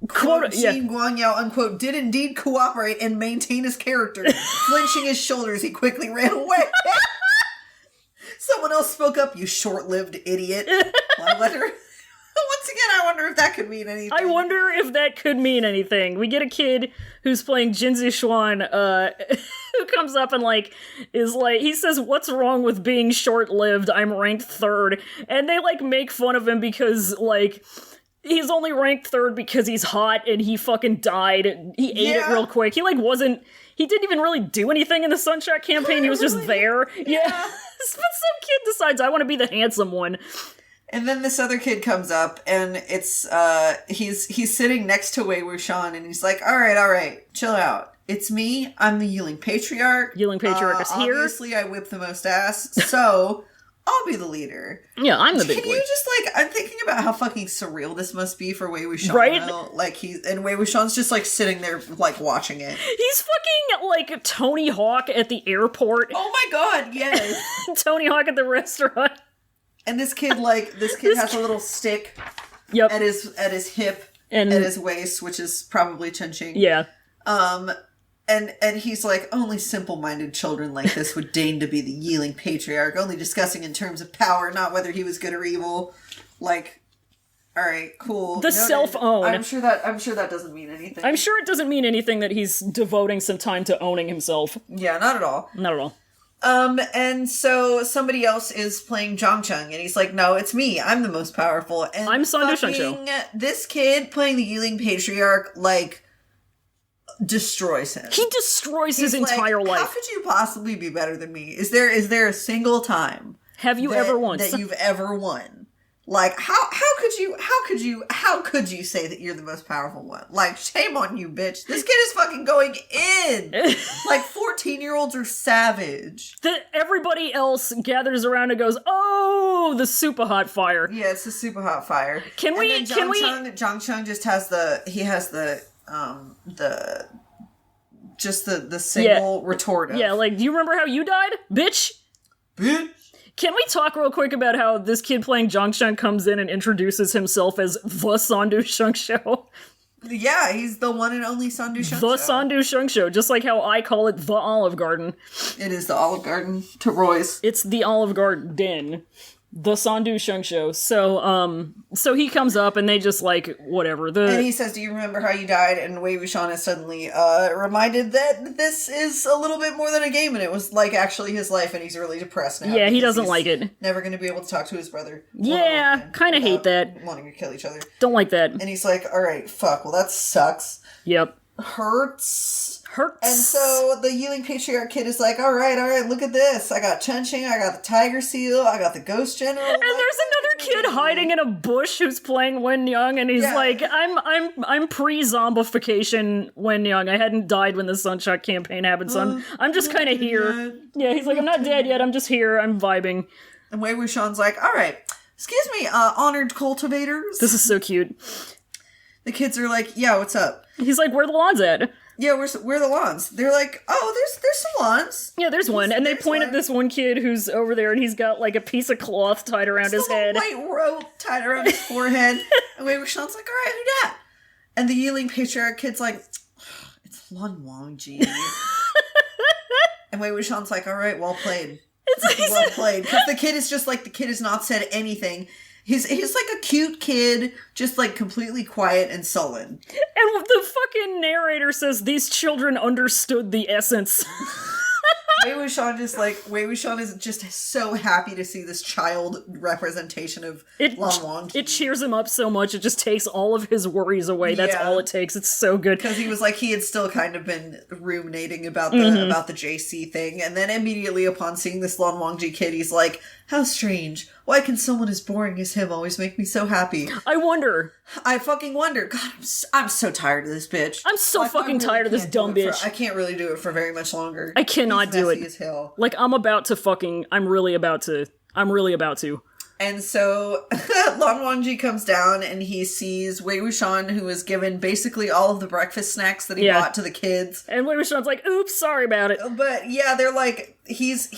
quote, Xin Guangyao, unquote, did indeed cooperate and maintain his character. Flinching his shoulders, he quickly ran away. Someone else spoke up, you short-lived idiot. Once again, I wonder if that could mean anything. We get a kid who's playing Jin Zixuan, who comes up and, like, he says, what's wrong with being short-lived? I'm ranked 3rd. And they, like, make fun of him because, like, he's only ranked 3rd because he's hot and he fucking died. He ate it real quick. He, like, he didn't even really do anything in the Sunshot Campaign. He was just there. Yeah. But some kid decides, I want to be the handsome one. And then this other kid comes up, and it's, he's sitting next to Wei Wuxian, and he's like, all right, chill out. It's me, I'm the Yiling Patriarch. Yiling Patriarch is here. Obviously, I whip the most ass, so I'll be the leader. Yeah, I'm the big boy. Can you just, like, I'm thinking about how fucking surreal this must be for Wei Wuxian. Right? Like, and Wei Wuxian's just, like, sitting there, like, watching it. He's fucking, like, Tony Hawk at the airport. Oh my god, yes. Tony Hawk at the restaurant. And this kid has a little stick at his hip. at his waist, which is probably Chen-Ching. Yeah. And he's like, only simple-minded children like this would deign to be the Yeeling patriarch, only discussing in terms of power, not whether he was good or evil. Like, all right, cool. The self-own. I'm sure that doesn't mean anything. I'm sure it doesn't mean anything that he's devoting some time to owning himself. Yeah, not at all. Not at all. And so somebody else is playing Zhangcheng, and he's like, no, it's me. I'm the most powerful. And I'm Sandu Shengshou. This kid playing the Yeeling patriarch, like, destroys him. He destroys his entire life. How could you possibly be better than me? Is there a single time have you ever won that you've ever won? Like, how could you say that you're the most powerful one? Like, shame on you, bitch. This kid is fucking going in. Like, 14-year-olds are savage. Everybody else gathers around and goes, oh, the super hot fire. Yeah, it's a super hot fire. Zhangcheng just has the single retortive. Yeah, like, do you remember how you died? Bitch! Can we talk real quick about how this kid playing Zhangcheng comes in and introduces himself as the Sandu Shengshou? Yeah, he's the one and only Sandu Shengshou. The Sandu Shengshou, just like how I call it the Olive Garden. It is the Olive Garden to Roy's. It's the Olive Garden. The Sandu Shengshou. So he comes up and they just like, whatever. And he says, do you remember how you died? And Wei Wuxian is suddenly reminded that this is a little bit more than a game and it was like actually his life and he's really depressed now. Yeah, he doesn't like it. Never going to be able to talk to his brother. Yeah, kind of hate that. Wanting to kill each other. Don't like that. And he's like, alright, fuck, well that sucks. Yep. Hurts. And so the Yeeling patriarch kid is like, all right, look at this. I got Chen-Ching, I got the Tiger Seal, I got the Ghost General. And there's another kid hiding in a bush who's playing Wen Yang, and he's like, I'm pre-zombification Wen Yang. I hadn't died when the Sunshot campaign happened, so I'm just kind of here. Yeah, he's like, I'm not dead yet, I'm just here, I'm vibing. And Wei Wuxian's like, all right, excuse me, honored cultivators. This is so cute. The kids are like, yeah, what's up? He's like, where are the lawns at? Yeah, where are the lawns? They're like, oh, there's some lawns. Yeah, there's one. And they point at this one kid who's over there, and he's got, like, a piece of cloth tied around his head. A white rope tied around his forehead. And Wei Wuxian's like, all right, who dat? And the Yeeling patriarch kid's like, it's Hanguang-jun. And Wei Wuxian's like, all right, well played. Well played. Because the kid is just like, the kid has not said anything. He's like a cute kid, just like completely quiet and sullen. And the fucking narrator says these children understood the essence. Wei Wuxian is just so happy to see this child representation of Lan Wangji. It cheers him up so much, it just takes all of his worries away. That's all it takes. It's so good. Because he was like, he had still kind of been ruminating about the JC thing, and then immediately upon seeing this Lan Wangji kid, he's like, how strange. Why can someone as boring as him always make me so happy? I fucking wonder. God, I'm so tired of this bitch. I'm so fucking tired of this dumb bitch. I can't really do it for very much longer. I cannot do it. As hell. Like, I'm really about to. And so, Lan Wangji comes down and he sees Wei Wuxian, who is given basically all of the breakfast snacks that he bought to the kids. And Wei Wuxian's like, oops, sorry about it. But yeah, they're like, he's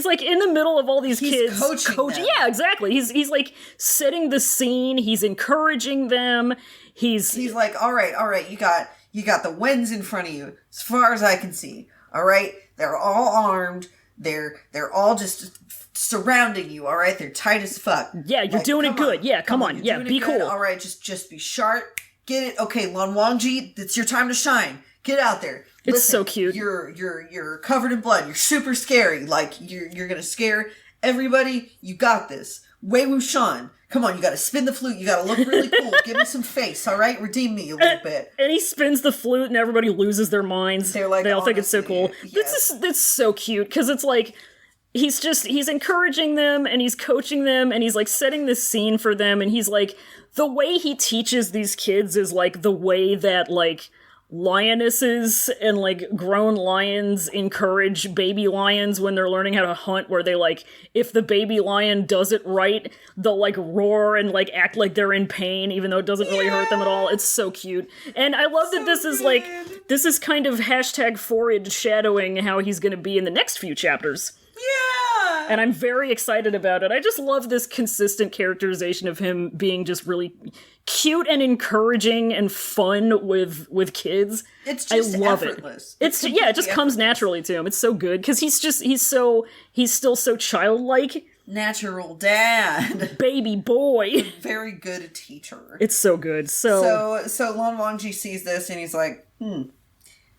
like in the middle of all these kids coaching them. Yeah, exactly. He's like setting the scene. He's encouraging them. He's like, all right, you got the Wens in front of you, as far as I can see. All right, they're all armed. They're all just surrounding you. All right, they're tight as fuck. Yeah, you're doing it good. Yeah, come on. Yeah, be cool. All right, just be sharp. Get it. Okay, Lan Wangji, it's your time to shine. Get out there. It's so cute. You're covered in blood. You're super scary. Like, you're gonna scare everybody. You got this. Wei Wuxian, come on, you gotta spin the flute. You gotta look really cool. Give me some face, all right? Redeem me a little bit. And he spins the flute and everybody loses their minds. They're like, they all think it's so cool. Yes. It's so cute, because it's like, he's encouraging them, and he's coaching them, and he's like setting this scene for them, and he's like, the way he teaches these kids is like the way that like lionesses and like grown lions encourage baby lions when they're learning how to hunt, where they like, if the baby lion does it right, they'll like roar and like act like they're in pain even though it doesn't really hurt them at all. It's so cute. And I love that this is like, this is kind of hashtag forage shadowing how he's gonna be in the next few chapters. Yeah! And I'm very excited about it. I just love this consistent characterization of him being just really cute and encouraging and fun with kids. It's just I love effortless. It just comes naturally to him. It's so good because he's still so childlike. Natural dad. Baby boy. Very good teacher. It's so good. So Lan Wangji sees this and he's like,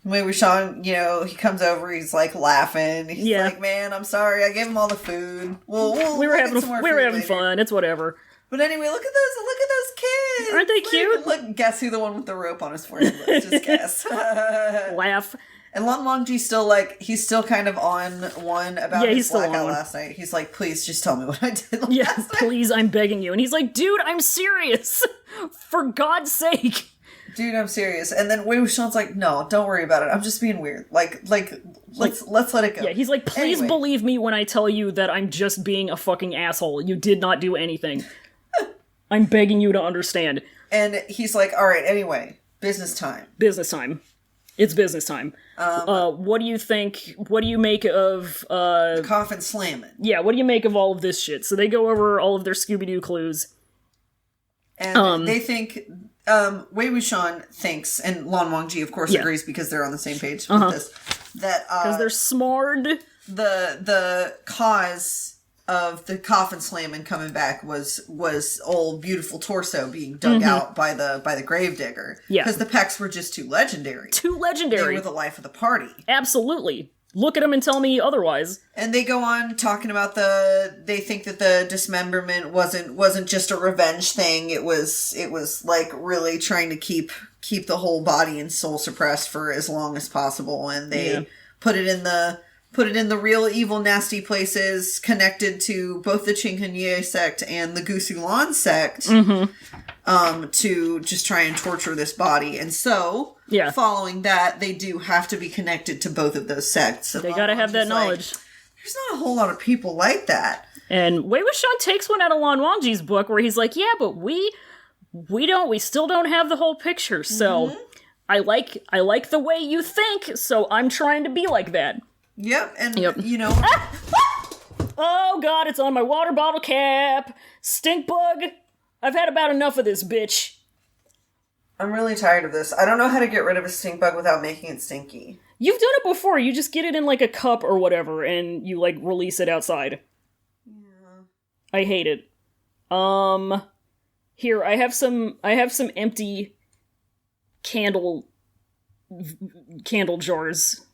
Wei Wuxian, he comes over, he's like laughing. He's like, man, I'm sorry, I gave him all the food. We were having fun. It's whatever. But anyway, look at those kids. Aren't they cute? Look, guess who the one with the rope on his forehead was? Just guess. Laugh. And Lan Wangji's still he's still kind of on one about his blackout last night. He's like, please just tell me what I did last night. Please, I'm begging you. And he's like, dude, I'm serious. For God's sake. Dude, I'm serious. And then Wei Wuxian's like, no, don't worry about it. I'm just being weird. Let's let it go. Yeah, he's like, please believe me when I tell you that I'm just being a fucking asshole. You did not do anything. I'm begging you to understand. And he's like, all right, anyway, business time. Business time. It's business time. What do you think? What do you make of... the coffin slamming. Yeah, what do you make of all of this shit? So they go over all of their Scooby-Doo clues. And they think... Wei Wuxian thinks, and Lan Wangji, of course, agrees because they're on the same page with this, that... Because they're smart. The cause of the coffin slamming coming back was old beautiful torso being dug out by the gravedigger. Yeah. Because the Pecks were just too legendary. They were the life of the party. Absolutely. Look at them and tell me otherwise. And they go on talking about they think that the dismemberment wasn't just a revenge thing. It was like really trying to keep the whole body and soul suppressed for as long as possible. And they put it in the real evil nasty places connected to both the Qinghenye sect and the Gusulan sect to just try and torture this body. And so, following that, they do have to be connected to both of those sects. They gotta have that knowledge. There's not a whole lot of people like that. And Wei Wuxian takes one out of Lan Wangji's book where he's like, yeah, but we still don't have the whole picture. So I like the way you think, so I'm trying to be like that. Yep, and Oh god, it's on my water bottle cap. Stinkbug. I've had about enough of this, bitch. I'm really tired of this. I don't know how to get rid of a stink bug without making it stinky. You've done it before. You just get it in like a cup or whatever, and you like release it outside. Yeah. I hate it. Here, I have some empty candle jars.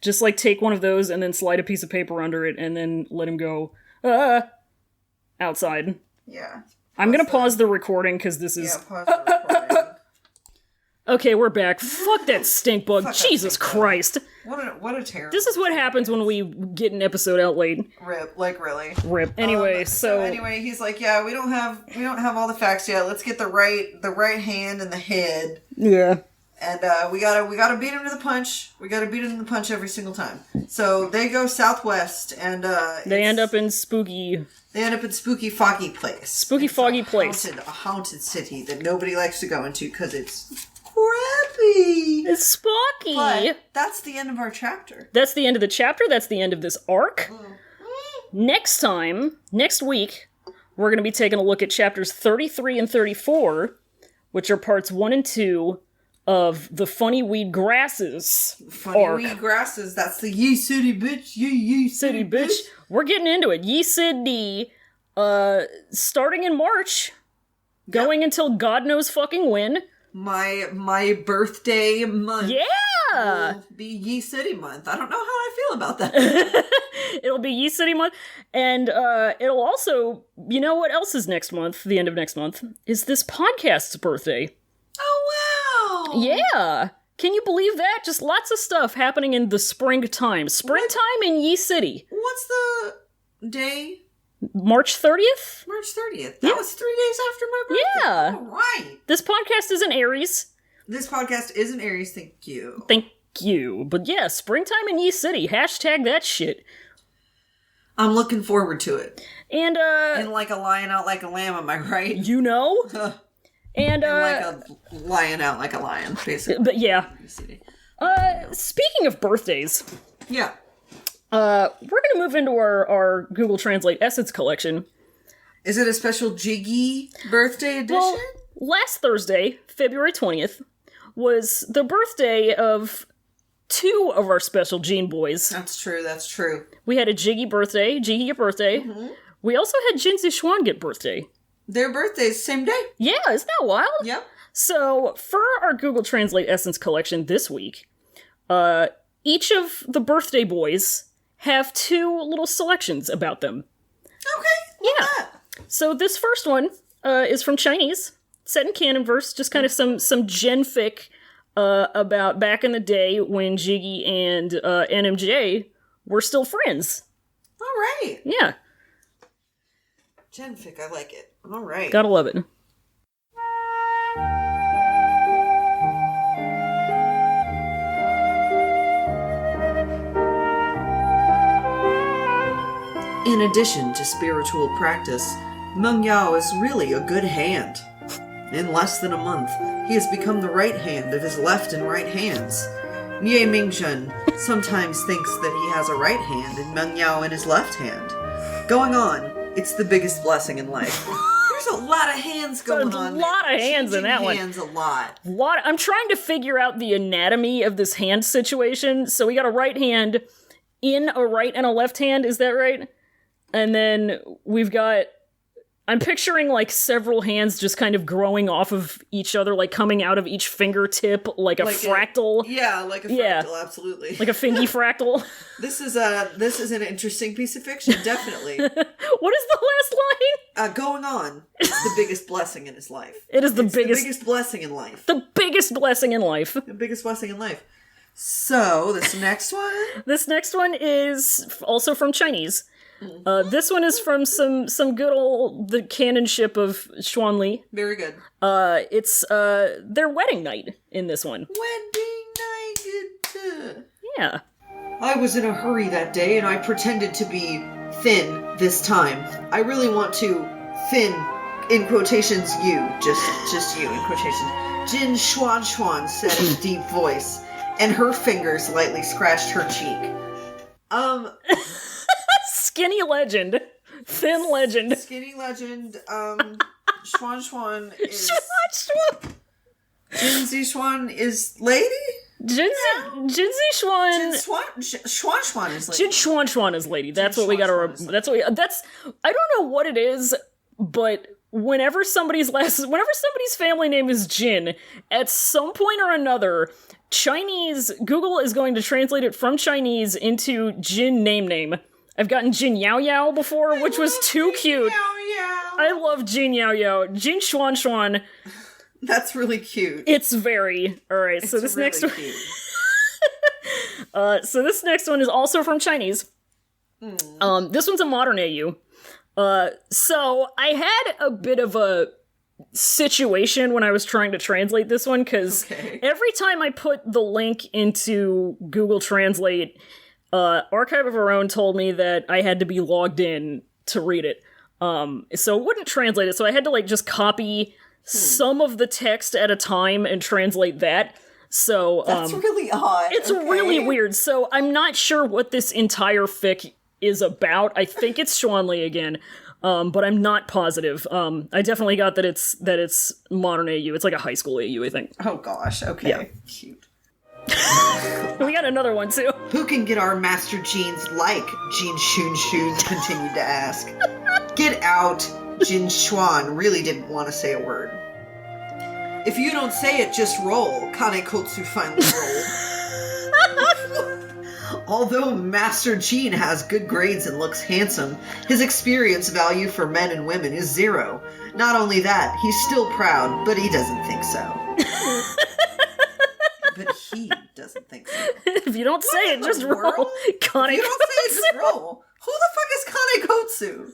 Just, like, take one of those and then slide a piece of paper under it and then let him go, outside. Yeah. I'm gonna pause the recording, because this is... Yeah, pause the recording. Okay, we're back. Fuck that stink bug. Jesus Christ. What a terrible... This is what happens when we get an episode out late. Rip. Like, really. Rip. Anyway, so... Anyway, he's like, yeah, we don't have all the facts yet. Let's get the right hand and the head. Yeah. And we gotta beat him to the punch. We gotta beat him to the punch every single time. So they go southwest, and they end up in spooky foggy place. Spooky foggy place. A haunted city that nobody likes to go into because it's crappy. It's spooky. But that's the end of our chapter. That's the end of the chapter. That's the end of this arc. Next week, we're going to be taking a look at chapters 33 and 34, which are parts 1 and 2 of the Funny Weed Grasses arc. Weed Grasses, that's the Ye City Bitch, Ye City Bitch. We're getting into it. Ye City, starting in March, going until God knows fucking when. My birthday month. Yeah! Will be Ye City month. I don't know how I feel about that. It'll be Ye City month, and it'll also, you know what else is next month, the end of next month, is this podcast's birthday. Oh, wow! Yeah! Can you believe that? Just lots of stuff happening in the springtime. Springtime in Ye City. What's the day? March 30th? March 30th. That was 3 days after my birthday. Yeah. All right. This podcast is an Aries. Thank you. Thank you. But yeah, springtime in Ye City. Hashtag that shit. I'm looking forward to it. And, and like a lion out like a lamb, am I right? You know? And like a lion out like a lion, basically. But yeah. Speaking of birthdays. Yeah. We're gonna move into our Google Translate Essence collection. Is it a special Jiggy birthday edition? Well, last Thursday, February 20th, was the birthday of 2 of our special Gene boys. That's true. We had a Jiggy birthday, Jiggy get birthday. Mm-hmm. We also had Jin Zixuan get birthday. Their birthdays, same day. Yeah, isn't that wild? Yep. So, for our Google Translate Essence collection this week, each of the birthday boys have 2 little selections about them. Okay, love that. So this first one is from Chinese, set in canon verse, just kind of some genfic about back in the day when Jiggy and NMJ were still friends. All right. Yeah. Genfic, I like it. All right. Gotta love it. In addition to spiritual practice, Meng Yao is really a good hand. In less than a month, he has become the right hand of his left and right hands. Ye Mingzhen sometimes thinks that he has a right hand and Meng Yao in his left hand. Going on, it's the biggest blessing in life. There's a lot of hands going on. There's a lot of hands in that one. Hands a lot. I'm trying to figure out the anatomy of this hand situation. So we got a right hand in a right and a left hand, is that right? And then we've got, I'm picturing like several hands just kind of growing off of each other, like coming out of each fingertip, like a fractal. Like a fractal, absolutely. Like a fingy fractal. This is an interesting piece of fiction, definitely. What is the last line? Going on, it's the biggest blessing in his life. It's the biggest blessing in life. The biggest blessing in life. The biggest blessing in life. So, this next one? This next one is also from Chinese. This one is from some good old, the canonship of Xuanli. Very good. It's their wedding night in this one. Wedding night. Yeah. I was in a hurry that day and I pretended to be thin this time. I really want to thin, in quotations, you. Just you, in quotations. Jin Xuan said in a deep voice, and her fingers lightly scratched her cheek. Skinny legend. Thin legend. Skinny legend. Xuan is... Jin Zixuan is lady? Jin Zixuan... Xuan is lady. Jin Xuan is lady. That's what we gotta... That's... I don't know what it is, but whenever somebody's family name is Jin, at some point or another, Google is going to translate it from Chinese into Jin name. I've gotten Jin Yao Yao before, which was too cute. I love Jin Yao Yao. Jin Xuan. That's really cute. It's very... Alright, so this really next one... so this next one is also from Chinese. This one's a modern AU. So I had a bit of a situation when I was trying to translate this one, because every time I put the link into Google Translate... Archive of Our Own told me that I had to be logged in to read it. So it wouldn't translate it, so I had to like just copy some of the text at a time and translate that. So that's really odd. It's really weird. So I'm not sure what this entire fic is about. I think it's Xuanli again, but I'm not positive. I definitely got that it's modern AU. It's like a high school AU, I think. Oh gosh, okay. Yeah. Cute. We got another one, too. Who can get our master genes like Jin Shun continued to ask. Get out. Jin Xuan really didn't want to say a word. If you don't say it, just roll. Kane Kotsu finally rolled. Although Master Gene has good grades and looks handsome, his experience value for men and women is 0. Not only that, he's still proud, but he doesn't think so. But he doesn't think so. If you don't say it, just roll. If you don't say it, just roll. Who the fuck is Kane Kotsu?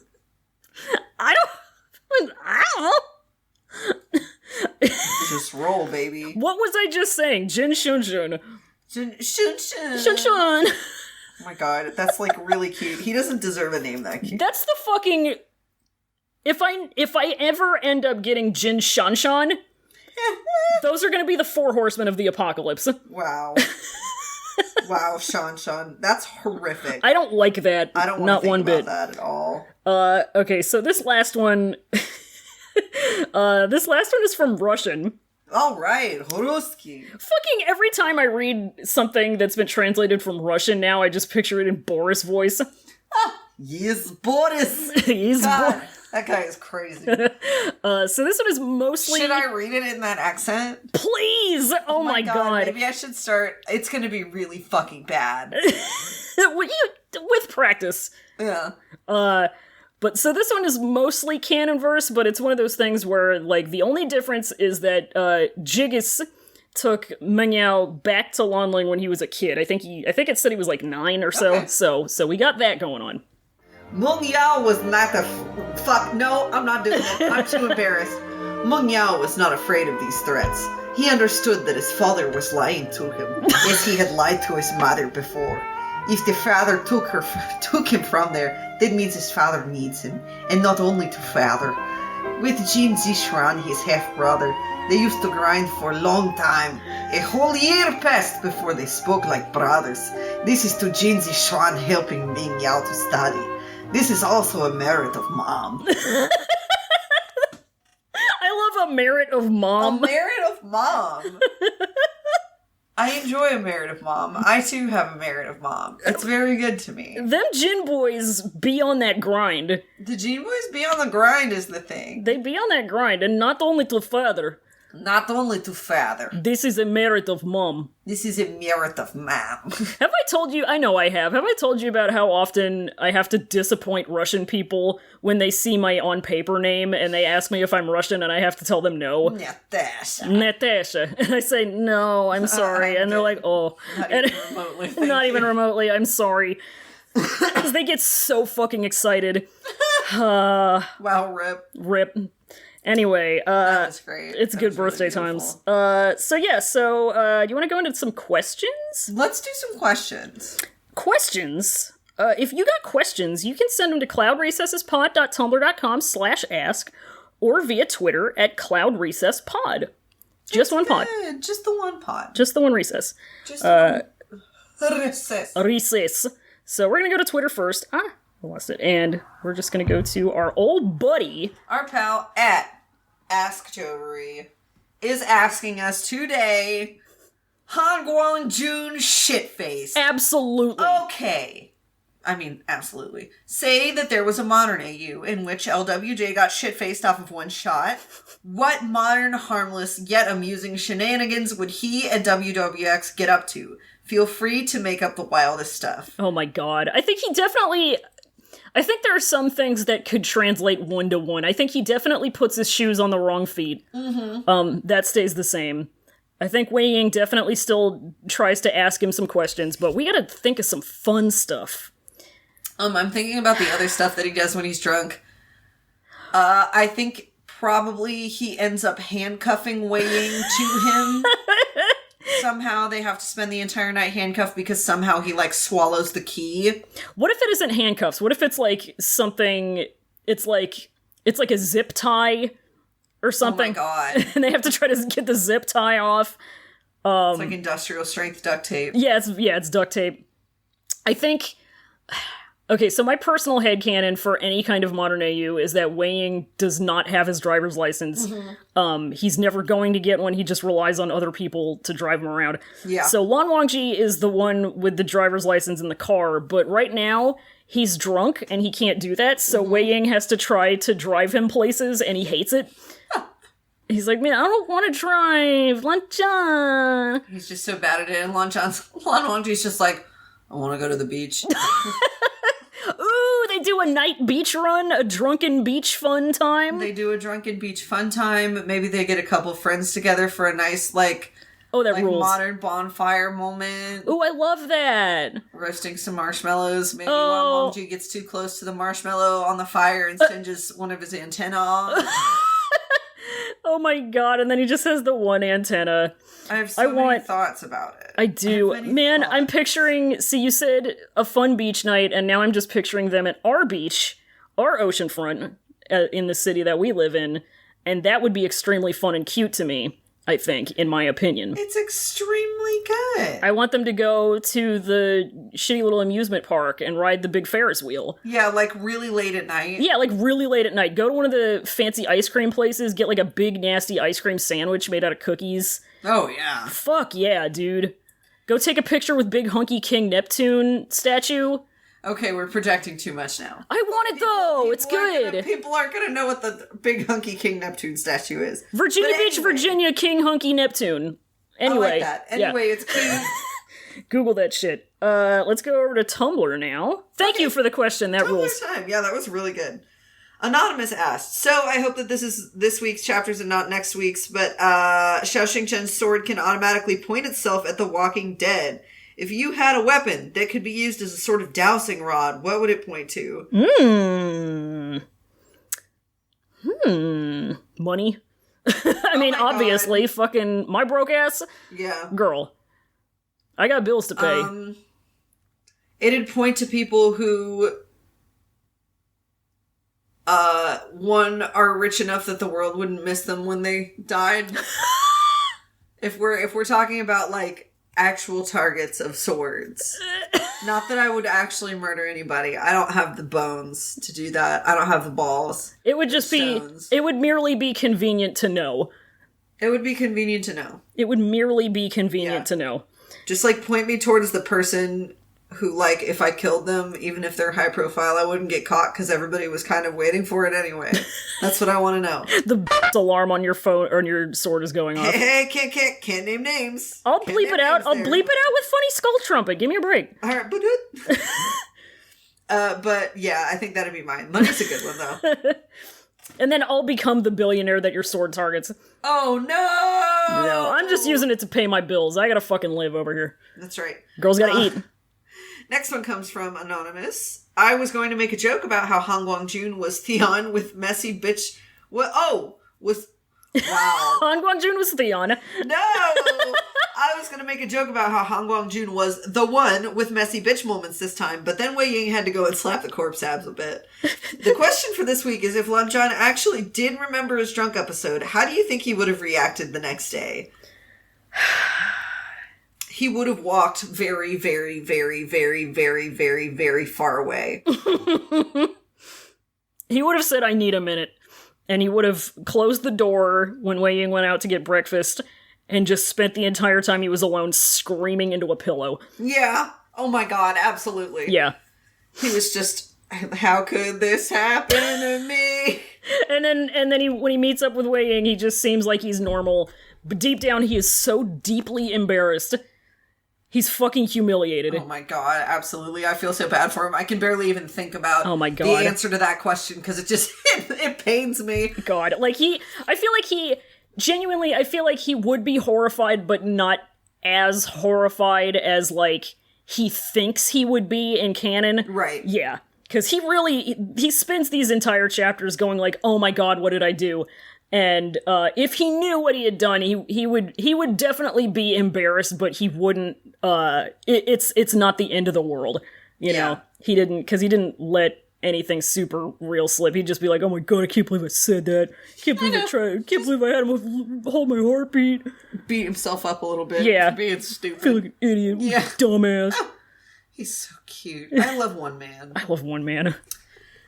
I don't know. Just roll, baby. What was I just saying? Jin Shun. Jin Shun. Oh my god, that's like really cute. He doesn't deserve a name that cute. That's the fucking... If I ever end up getting Jin Shanshan, those are going to be the 4 horsemen of the apocalypse. Wow. Wow, Sean, that's horrific. I don't like that. I don't want not to think one about bit. that at all. Okay, so this last one, is from Russian. All right, Ruski. Fucking every time I read something that's been translated from Russian now, I just picture it in Boris' voice. Yes, Boris. He's God, that guy is crazy. So this one is mostly... Should I read it in that accent? Please! Oh my god. Maybe I should start. It's gonna be really fucking bad. With practice. Yeah. But so this one is mostly canon verse, but it's one of those things where, like, the only difference is that Jiggis took Mengyao back to Lonling when he was a kid. I think it said he was like 9 or so. Okay. So we got that going on. Meng Yao was not the fuck. No, I'm not doing it. I'm too embarrassed. Meng Yao was not afraid of these threats. He understood that his father was lying to him, as he had lied to his mother before. If the father took him from there, that means his father needs him, and not only to father. With Jin Zishuan, his half-brother, they used to grind for a long time. A whole year passed before they spoke like brothers. This is to Jin Zishuan helping Ming Yao to study. This is also a merit of mom. I love a merit of mom. A merit of mom. I enjoy a merit of mom. I too have a merit of mom. It's very good to me. Them Jin boys be on that grind. The Gene Boys be on the grind is the thing. They be on that grind, and not only to father. Not only to father. This is a merit of mom. This is a merit of mom. Have I told you? I know I have. Have I told you about how often I have to disappoint Russian people when they see my on-paper name and they ask me if I'm Russian and I have to tell them no? Natasha. Natasha. And I say, no, I'm sorry. And they're like, oh. Not And- even remotely. Not even remotely, I'm sorry. Because they get so fucking excited. Wow, rip. Rip. Anyway, That was great. it's That good was really birthday beautiful. times. So you want to go into some questions? Let's do some questions. Questions? If you got questions, you can send them to cloudrecessespod.tumblr.com/ask or via Twitter at cloudrecesspod. Just one pod. Good. Just the one pod. Just the one recess. Just one recess. Recess. So we're gonna go to Twitter first. I lost it. And we're just gonna go to our old buddy. Our pal at Ask Jovery is asking us today, Hanguang-jun shitfaced. Absolutely. Okay. I mean, absolutely. Say that there was a modern AU in which LWJ got shit-faced off of one shot. What modern, harmless, yet amusing shenanigans would he and WWX get up to? Feel free to make up the wildest stuff. Oh my god. I think there are some things that could translate 1-to-1. I think he definitely puts his shoes on the wrong feet. Mm-hmm. That stays the same. I think Wei Ying definitely still tries to ask him some questions, but we gotta think of some fun stuff. I'm thinking about the other stuff that he does when he's drunk. I think probably he ends up handcuffing Wei Ying to him. Somehow they have to spend the entire night handcuffed because somehow he, like, swallows the key. What if it isn't handcuffs? What if it's like something, it's like a zip tie or something? Oh my god. And they have to try to get the zip tie off. It's like industrial strength duct tape. Yeah, it's duct tape. I think... Okay, so my personal headcanon for any kind of modern AU is that Wei Ying does not have his driver's license. Mm-hmm. He's never going to get one. He just relies on other people to drive him around. Yeah. So Lan Wangji is the one with the driver's license in the car, but right now he's drunk and he can't do that, so Wei Ying has to try to drive him places and he hates it. He's like, man, I don't want to drive. Lanchan. He's just so bad at it, and Lan Wangji's just like, I want to go to the beach. Ooh, they do a night beach run, a drunken beach fun time. They do a drunken beach fun time. Maybe they get a couple friends together for a nice, like rules. modern bonfire moment. Ooh, I love that. Roasting some marshmallows. Maybe Oh. Lan Wangji gets too close to the marshmallow on the fire and singes one of his antennae off. Oh my god, and then he just has the one antenna. I have so many thoughts about it. I do. have many Man, thoughts. I'm picturing... See, you said a fun beach night, and now I'm just picturing them at our beach, our oceanfront, in the city that we live in, and that would be extremely fun and cute to me. I think, in my opinion. It's extremely good. I want them to go to the shitty little amusement park and ride the big Ferris wheel. Yeah, like really late at night. Yeah, like really late at night. Go to one of the fancy ice cream places, get like a big nasty ice cream sandwich made out of cookies. Oh, yeah. Fuck yeah, dude. Go take a picture with big hunky King Neptune statue. Okay, we're projecting too much now. I want it though. It's good. People aren't gonna know what the big hunky King Neptune statue is. Virginia Beach, Virginia, King Hunky Neptune. Anyway, I like that. Anyway, it's cute. Google that shit. Let's go over to Tumblr now. Thank you for the question. That rules. Time. Yeah, that was really good. Anonymous asked, so I hope that this is this week's chapters and not next week's, but Xiao Xingchen's sword can automatically point itself at the Walking Dead. If you had a weapon that could be used as a sort of dowsing rod, what would it point to? Money. I mean, obviously, fucking my broke ass. Yeah. Girl. I got bills to pay. It'd point to people who, one, are rich enough that the world wouldn't miss them when they died. If we're talking about, like, actual targets of swords. Not that I would actually murder anybody. I don't have the bones to do that. I don't have the balls. It would just it would merely be convenient to know. It would be convenient to know. It would merely be convenient to know. Just, like, point me towards the person who, like, if I killed them, even if they're high profile, I wouldn't get caught because everybody was kind of waiting for it anyway. That's what I want to know. The alarm on your phone or on your sword is going off. Hey, can't name names. I'll bleep it out. I'll bleep it out with funny skull trumpet. Give me a break. All right, but yeah, I think that'd be mine. Money's a good one though. And then I'll become the billionaire that your sword targets. Oh no! No, I'm just using it to pay my bills. I gotta fucking live over here. That's right. Girls gotta eat. Next one comes from Anonymous. I was going to make a joke about how Hanguang-jun was Theon with messy bitch... Wow. Hanguang-jun was Theon. No! I was going to make a joke about how Hanguang-jun was the one with messy bitch moments this time, but then Wei Ying had to go and slap the corpse abs a bit. The question for this week is if Lan Zhan actually did remember his drunk episode, how do you think he would have reacted the next day? He would have walked very, very, very, very, very, very, very far away. He would have said, I need a minute. And he would have closed the door when Wei Ying went out to get breakfast and just spent the entire time he was alone screaming into a pillow. Yeah. Oh my god, absolutely. Yeah. He was just, how could this happen to me? And then when he meets up with Wei Ying, he just seems like he's normal. But deep down, he is so deeply embarrassed. He's fucking humiliated. Oh my god, absolutely. I feel so bad for him. I can barely even think about the answer to that question because it just, it pains me. God, like I feel like he would be horrified, but not as horrified as, like, he thinks he would be in canon. Right. Yeah. Because he spends these entire chapters going like, oh my god, what did I do? And if he knew what he had done, he would definitely be embarrassed, but he wouldn't. It's not the end of the world, you know. He didn't let anything super real slip. He'd just be like, "Oh my god, I can't believe I said that. Can't believe I had him hold my heartbeat." Beat himself up a little bit. Yeah, for being stupid. Feel like an idiot. Yeah, dumbass. He's so cute. I love one man. I love one man.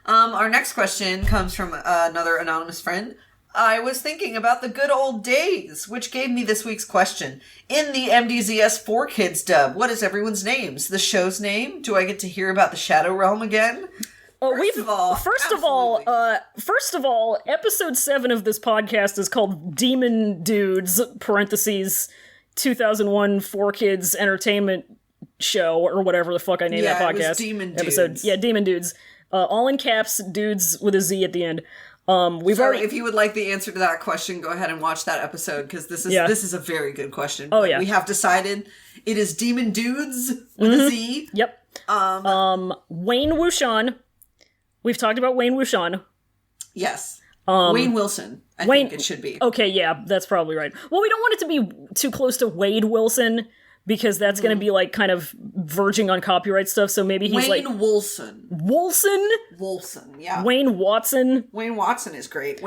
Our next question comes from another anonymous friend. I was thinking about the good old days, which gave me this week's question. In the MDZS 4Kids dub, what is everyone's names? The show's name? Do I get to hear about the Shadow Realm again? First of all, episode 7 of this podcast is called Demon Dudes, parentheses, 2001 4Kids Entertainment Show, or whatever the fuck I named that podcast. It was Demon episode. Dudes. Yeah, Demon Dudes. All in caps, dudes with a Z at the end. If you would like the answer to that question, go ahead and watch that episode, because this is a very good question. Oh, yeah. We have decided it is Demon Dudes with a Z. Yep. Wayne Wuxian. We've talked about Wayne Wuxian. Yes. Wayne Wilson, I think it should be. Okay, yeah, that's probably right. Well, we don't want it to be too close to Wade Wilson, because that's going to be, like, kind of verging on copyright stuff, so maybe he's Wayne like... Wilson. Wilson, yeah. Wayne Watson. Wayne Watson is great.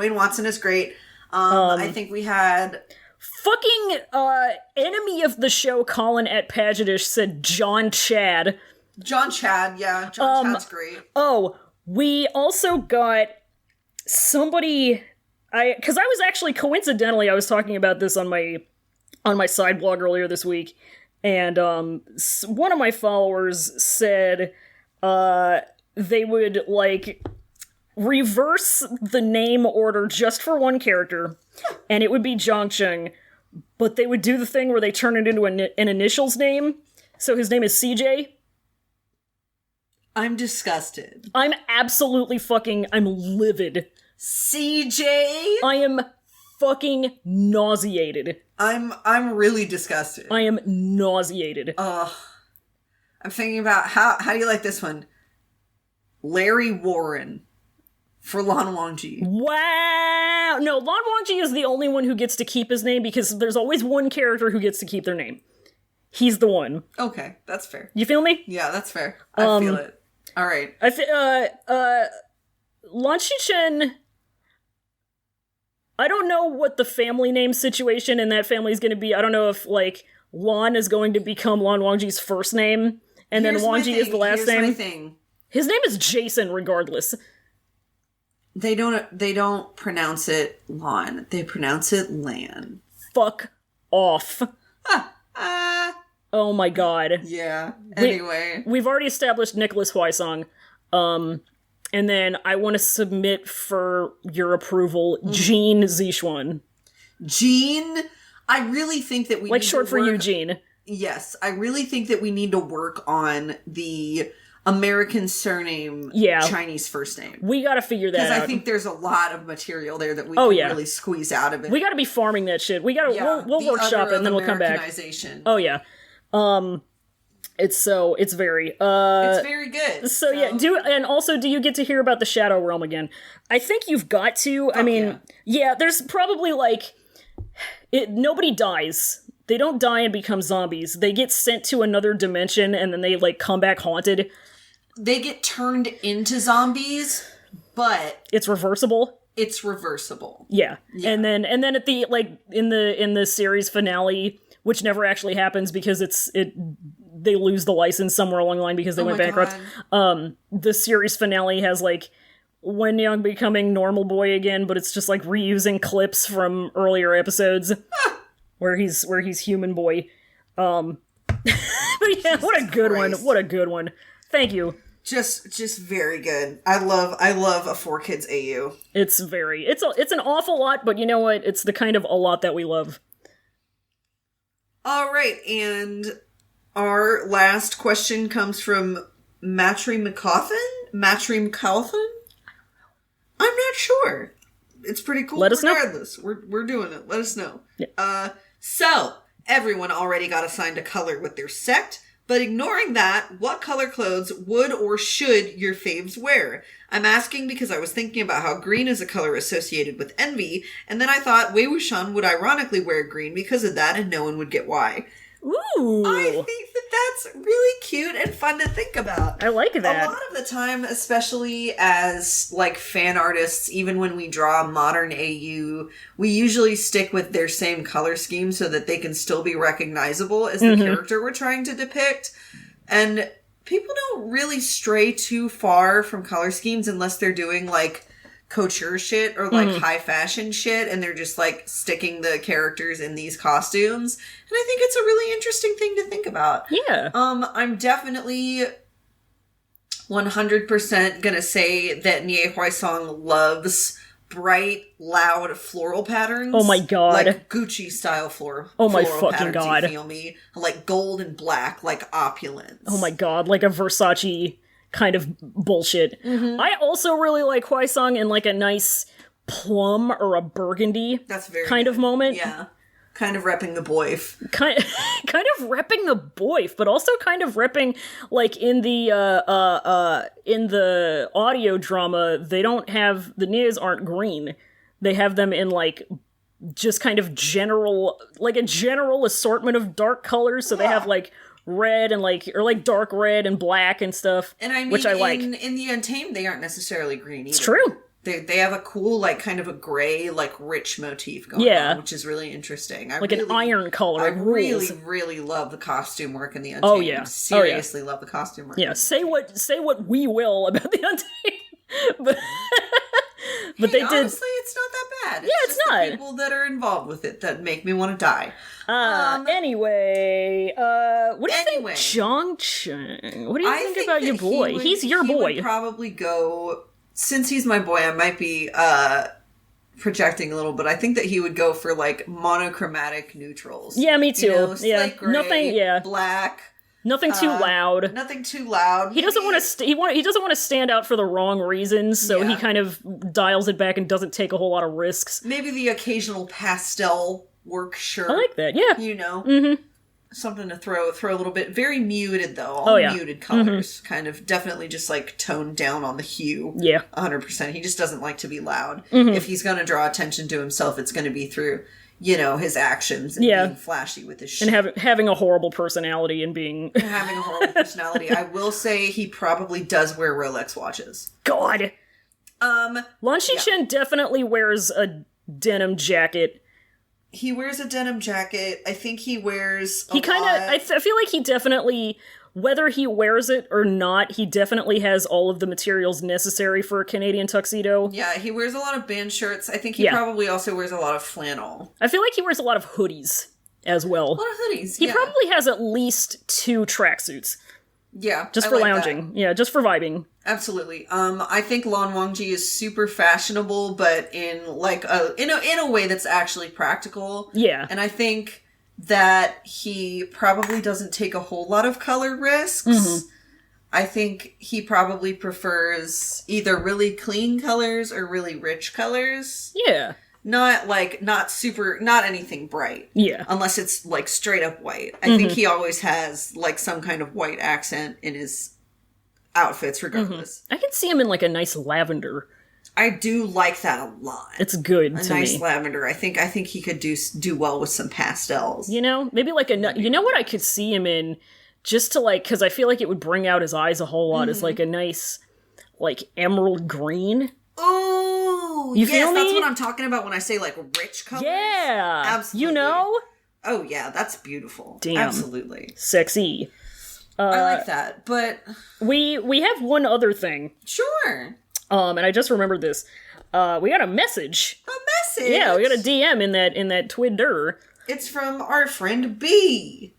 I think we had... Fucking enemy of the show Colin at Pagetish said John Chad. John Chad, yeah. John Chad's great. Oh, we also got somebody... Because I was actually, coincidentally, I was talking about this on my side blog earlier this week, and one of my followers said they would, like, reverse the name order just for one character, and it would be Zhangcheng, but they would do the thing where they turn it into an initials name, so his name is CJ. I'm disgusted. I'm absolutely I'm livid. CJ? I am fucking nauseated. I'm really disgusted. I am nauseated. I'm thinking about how do you like this one? Larry Warren for Lan Wangji. Wow! No, Lan Wangji is the only one who gets to keep his name because there's always one character who gets to keep their name. He's the one. Okay, that's fair. You feel me? Yeah, that's fair. I feel it. All right. Lan Shichen... I don't know what the family name situation in that family is going to be. I don't know if, like, Lan is going to become Lan Wangji's first name, and then Wangji is the last name. Here's my thing. His name is Jason, regardless. They don't pronounce it Lan. They pronounce it Lan. Fuck off. Oh my god. Yeah. Anyway. We've already established Nicholas Huaisong. And then I want to submit for your approval Jean Zixuan. Jean? I really think that we like need short to for work... Eugene. Yes. I really think that we need to work on the American surname, Chinese first name. We gotta figure that out. Because I think there's a lot of material there that we can really squeeze out of it. We gotta be farming that shit. We gotta, we'll workshop it and then we'll come back. Oh yeah. It's very it's very good. So yeah, do you get to hear about the Shadow Realm again? I think you've got to. I mean, there's probably like nobody dies. They don't die and become zombies. They get sent to another dimension and then they like come back haunted. They get turned into zombies, but it's reversible. Yeah. And then at the like in the series finale, which never actually happens because they lose the license somewhere along the line because they went bankrupt. The series finale has like Wen Yang becoming normal boy again, but it's just like reusing clips from earlier episodes where he's human boy. But yeah, what a good one. What a good one. Thank you. Just very good. I love a 4Kids AU. It's an awful lot, but you know what? It's the kind of a lot that we love. All right, and our last question comes from Matry McCauthen? I'm not sure. It's pretty cool. Let us know. Regardless, we're doing it. Let us know. Yeah. So, everyone already got assigned a color with their sect, but ignoring that, what color clothes would or should your faves wear? I'm asking because I was thinking about how green is a color associated with envy, and then I thought Wei Wuxian would ironically wear green because of that, and no one would get why. Ooh. I think that's really cute and fun to think about. I like that. A lot of the time, especially as like fan artists, even when we draw modern AU, we usually stick with their same color scheme so that they can still be recognizable as the character we're trying to depict. And people don't really stray too far from color schemes unless they're doing like couture shit or like high fashion shit and they're just like sticking the characters in these costumes. And I think it's a really interesting thing to think about. Yeah. I'm definitely 100% gonna say that Nie Huaisong loves bright, loud floral patterns. Oh my god. Like Gucci style floral my fucking patterns, god. You feel me? Like gold and black, like opulence. Oh my god, like a Versace kind of bullshit. I also really like Huaisong in like a nice plum or a burgundy That's very kind good. of moment. Yeah. Kind of repping the boif. Kind of repping the boif, but also kind of repping like in the audio drama, they don't have the Nias aren't green. They have them in like just kind of general, like a general assortment of dark colors. So they have like red and like, or like dark red and black and stuff. And I mean, which I like. In the Untamed, they aren't necessarily green either. It's true. They have a cool, like, kind of a gray, like, rich motif going on, which is really interesting. Like an iron color. I really, really love the costume work in the Untamed. Oh, yeah. Seriously love the costume work. Yeah, say what we will about the Untamed. But they did. Honestly, it's not that bad. It's just not. The people that are involved with it that make me want to die. Anyway, what do you think, Zhang? What do you think about your boy? He's your boy. He would probably go, since he's my boy, I might be projecting a little, but I think that he would go for like monochromatic neutrals. Yeah, me too. You know, slate gray, nothing. Black. Nothing too loud. Nothing too loud. He doesn't want to. He doesn't want to stand out for the wrong reasons, so he kind of dials it back and doesn't take a whole lot of risks. Maybe the occasional pastel work shirt. I like that. Yeah, you know, something to throw a little bit. Very muted though. All muted colors, kind of definitely just like toned down on the hue. Yeah, 100%. He just doesn't like to be loud. If he's going to draw attention to himself, it's going to be through, you know, his actions and being flashy with his shit. And having a horrible personality and being... having a horrible personality. I will say he probably does wear Rolex watches. God! Lan Chen definitely wears a denim jacket. He wears a denim jacket. I think he wears I feel like he definitely... Whether he wears it or not, he definitely has all of the materials necessary for a Canadian tuxedo. Yeah, he wears a lot of band shirts. I think he probably also wears a lot of flannel. I feel like he wears a lot of hoodies as well. A lot of hoodies, He probably has at least 2 tracksuits. Yeah, just for lounging. That. Yeah, just for vibing. Absolutely. I think Lan Wangji is super fashionable, but in like in a way that's actually practical. Yeah. And I think that he probably doesn't take a whole lot of color risks. I think he probably prefers either really clean colors or really rich colors. Yeah. Not anything bright. Yeah. Unless it's like straight up white. I think he always has like some kind of white accent in his outfits regardless. I can see him in like a nice lavender. I do like that a lot. It's good to me. A nice lavender. I think he could do well with some pastels. You know, maybe like you know what I could see him in, just to like, because I feel like it would bring out his eyes a whole lot. Is like a nice, like emerald green. Ooh, you feel me? That's what I'm talking about when I say like rich colors. Yeah, absolutely. You know? Oh yeah, that's beautiful. Damn, absolutely sexy. I like that, but we have one other thing. Sure. And I just remembered this. We got a message. A message? Yeah, we got a DM in that Twitter. It's from our friend B.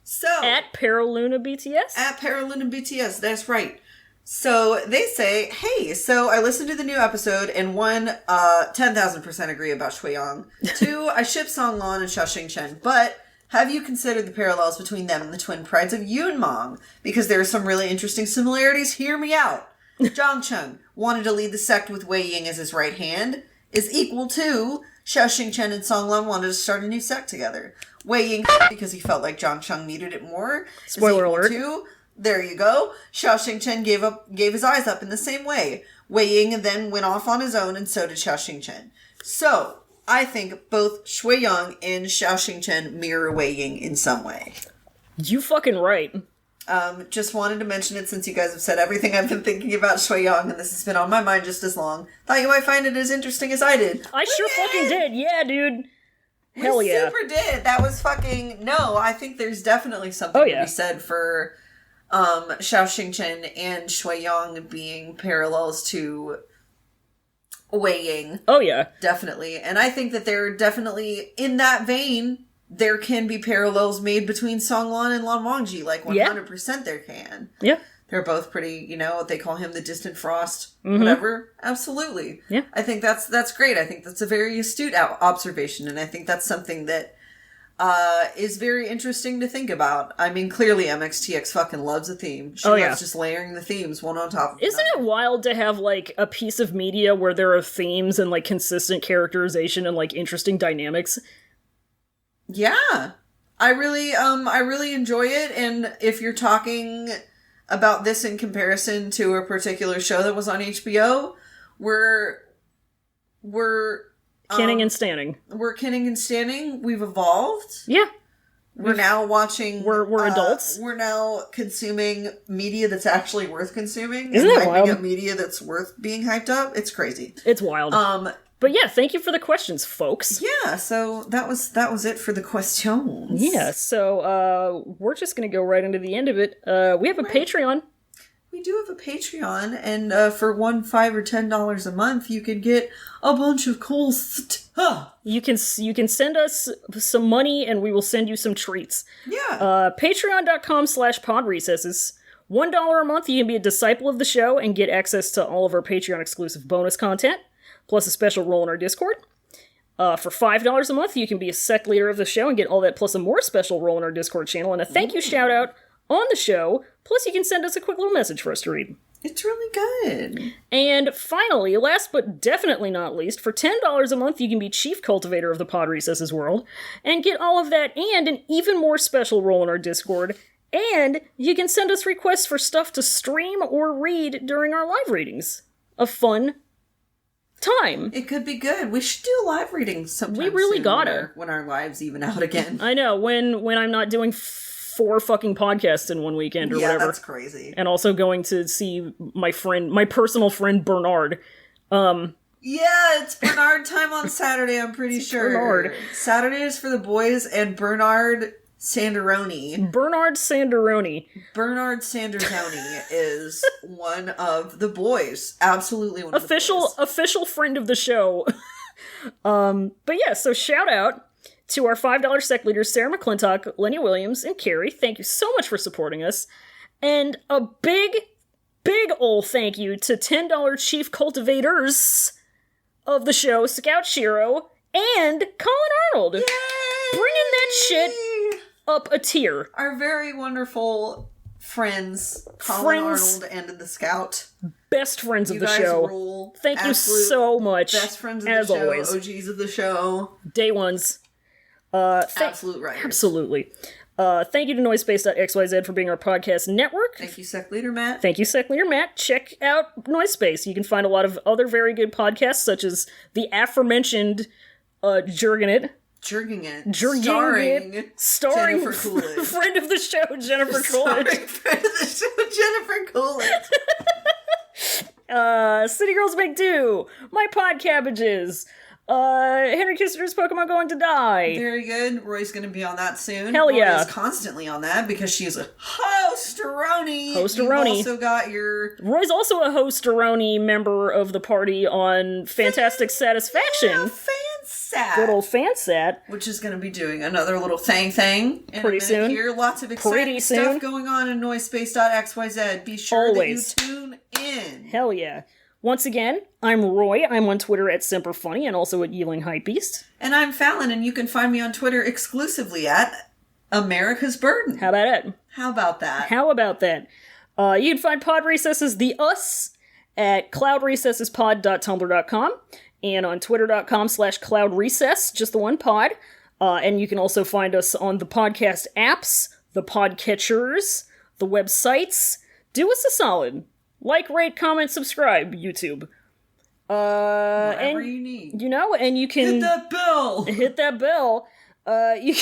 So at Paraluna BTS? At Paraluna BTS, that's right. So they say, hey, so I listened to the new episode, and 1, 10,000% agree about Shueyang. 2, I ship Songlan and Xiaoxing Chen, but have you considered the parallels between them and the twin prides of Yunmong? Because there are some really interesting similarities. Hear me out. Zhang Cheng wanted to lead the sect with Wei Ying as his right hand, is equal to Xiaoxing Chen and Songlan wanted to start a new sect together. Wei Ying because he felt like Zhang Cheng needed it more. Spoiler alert. There you go. Xiaoxing Chen gave his eyes up in the same way. Wei Ying then went off on his own, and so did Xiaoxing Chen. So, I think both Shueyang and Xiaoxing Chen mirror Wei Ying in some way. You fucking right. Just wanted to mention it since you guys have said everything I've been thinking about Shueyang, and this has been on my mind just as long. Thought you might find it as interesting as I did. I sure fucking did. Yeah, dude. Hell we yeah. super did. That was fucking... No, I think there's definitely something to be said for Xiaoxing Chen and Shueyang being parallels to Wei Ying. Oh yeah. Definitely. And I think that they're definitely in that vein. There can be parallels made between Songlan and Lan Wangji. Like 100% there can. Yeah. They're both pretty, you know, they call him the distant frost, whatever. Absolutely. Yeah. I think that's great. I think that's a very astute observation. And I think that's something that is very interesting to think about. I mean, clearly MXTX fucking loves a theme. She loves just layering the themes one on top of another. Isn't it wild to have, like, a piece of media where there are themes and, like, consistent characterization and, like, interesting dynamics? Yeah. I really enjoy it, and if you're talking about this in comparison to a particular show that was on HBO, we're kinning and standing. We're kinning and standing. We've evolved. Yeah. We're now watching... We're adults. We're now consuming media that's actually worth consuming. Isn't and that wild? Hyping up media that's worth being hyped up. It's crazy. It's wild. But yeah, thank you for the questions, folks. Yeah, so that was it for the questions. Yeah, so we're just going to go right into the end of it. We have a Patreon. We do have a Patreon, and for $1, $5, or $10 a month, you can get a bunch of cool stuff. You can send us some money, and we will send you some treats. Yeah. Patreon.com/podrecesses. $1 a month, you can be a disciple of the show and get access to all of our Patreon exclusive bonus content, plus a special role in our Discord. For $5 a month, you can be a sect leader of the show and get all that plus a more special role in our Discord channel and a thank you shout out on the show. Plus, you can send us a quick little message for us to read. It's really good. And finally, last but definitely not least, for $10 a month, you can be chief cultivator of the Pod Recesses world and get all of that and an even more special role in our Discord. And you can send us requests for stuff to stream or read during our live readings. A fun time. It could be good. We should do live readings sometime. We really soon gotta. when our lives even out again. I know, when I'm not doing 4 fucking podcasts in one weekend or whatever. Yeah, that's crazy. And also going to see my personal friend Bernard. Yeah, it's Bernard time on Saturday, I'm pretty sure. Bernard. Saturday is for the boys, and Bernard Sanderoni. Bernard Sanderoni is one of the boys. Absolutely one of the boys. Official friend of the show. But yeah, so shout out to our $5 sec leaders, Sarah McClintock, Lenny Williams, and Carrie. Thank you so much for supporting us. And a big ol' thank you to $10 chief cultivators of the show, Scout Shiro and Colin Arnold. Yay! Bringing that shit up a tier. Our very wonderful friends, Colin Arnold and the Scout. Best friends of the guys show. Rule. Thank you so much. Best friends of as the show, always. OGs of the show. Day ones. Absolute writers. Absolutely. Thank you to Noisepace.xyz for being our podcast network. Thank you, Sec Leader Matt. Thank you, Sec Leader Matt. Check out Noisepace. You can find a lot of other very good podcasts, such as the aforementioned Jergin' It. Starring Jennifer Coolidge. Friend of the show, Jennifer Coolidge. Friend of the show, Jennifer Coolidge. City Girls Make Do. My Pod Cabbages. Henry Kissinger's Pokemon Going to Die. Very good. Roy's going to be on that soon. Hell yeah. Roy's constantly on that because she's a host-a-roni. Host-a-roni. You've also got your... Roy's also a host-a-roni member of the party on Fantastic Satisfaction. Yeah, Fansat. Good old Fansat. Which is going to be doing another little thing in pretty a minute soon. Here. Lots of exciting stuff going on in Noisepace.xyz. Be sure that you tune in. Hell yeah. Once again, I'm Roy. I'm on Twitter at SemperFunny and also at Yeeling Hypebeast. And I'm Fallon, and you can find me on Twitter exclusively at America's Burden. How about it? How about that? You can find Pod Recesses, the us, at cloudrecessespod.tumblr.com and on twitter.com/cloudrecess, just the one pod. And you can also find us on the podcast apps, the podcatchers, the websites. Do us a solid. Like, rate, comment, subscribe, YouTube. Whatever you need. You know, and you can... Hit that bell! Hit that bell. You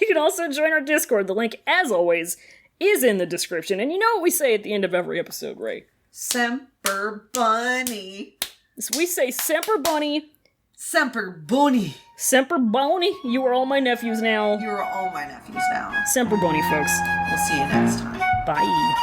can also join our Discord. The link, as always, is in the description. And you know what we say at the end of every episode, Ray? Semper Bunny. So we say Semper Bunny. Semper Bunny. Semper Bunny. You are all my nephews now. You are all my nephews now. Semper Bunny, folks. We'll see you next time. Bye.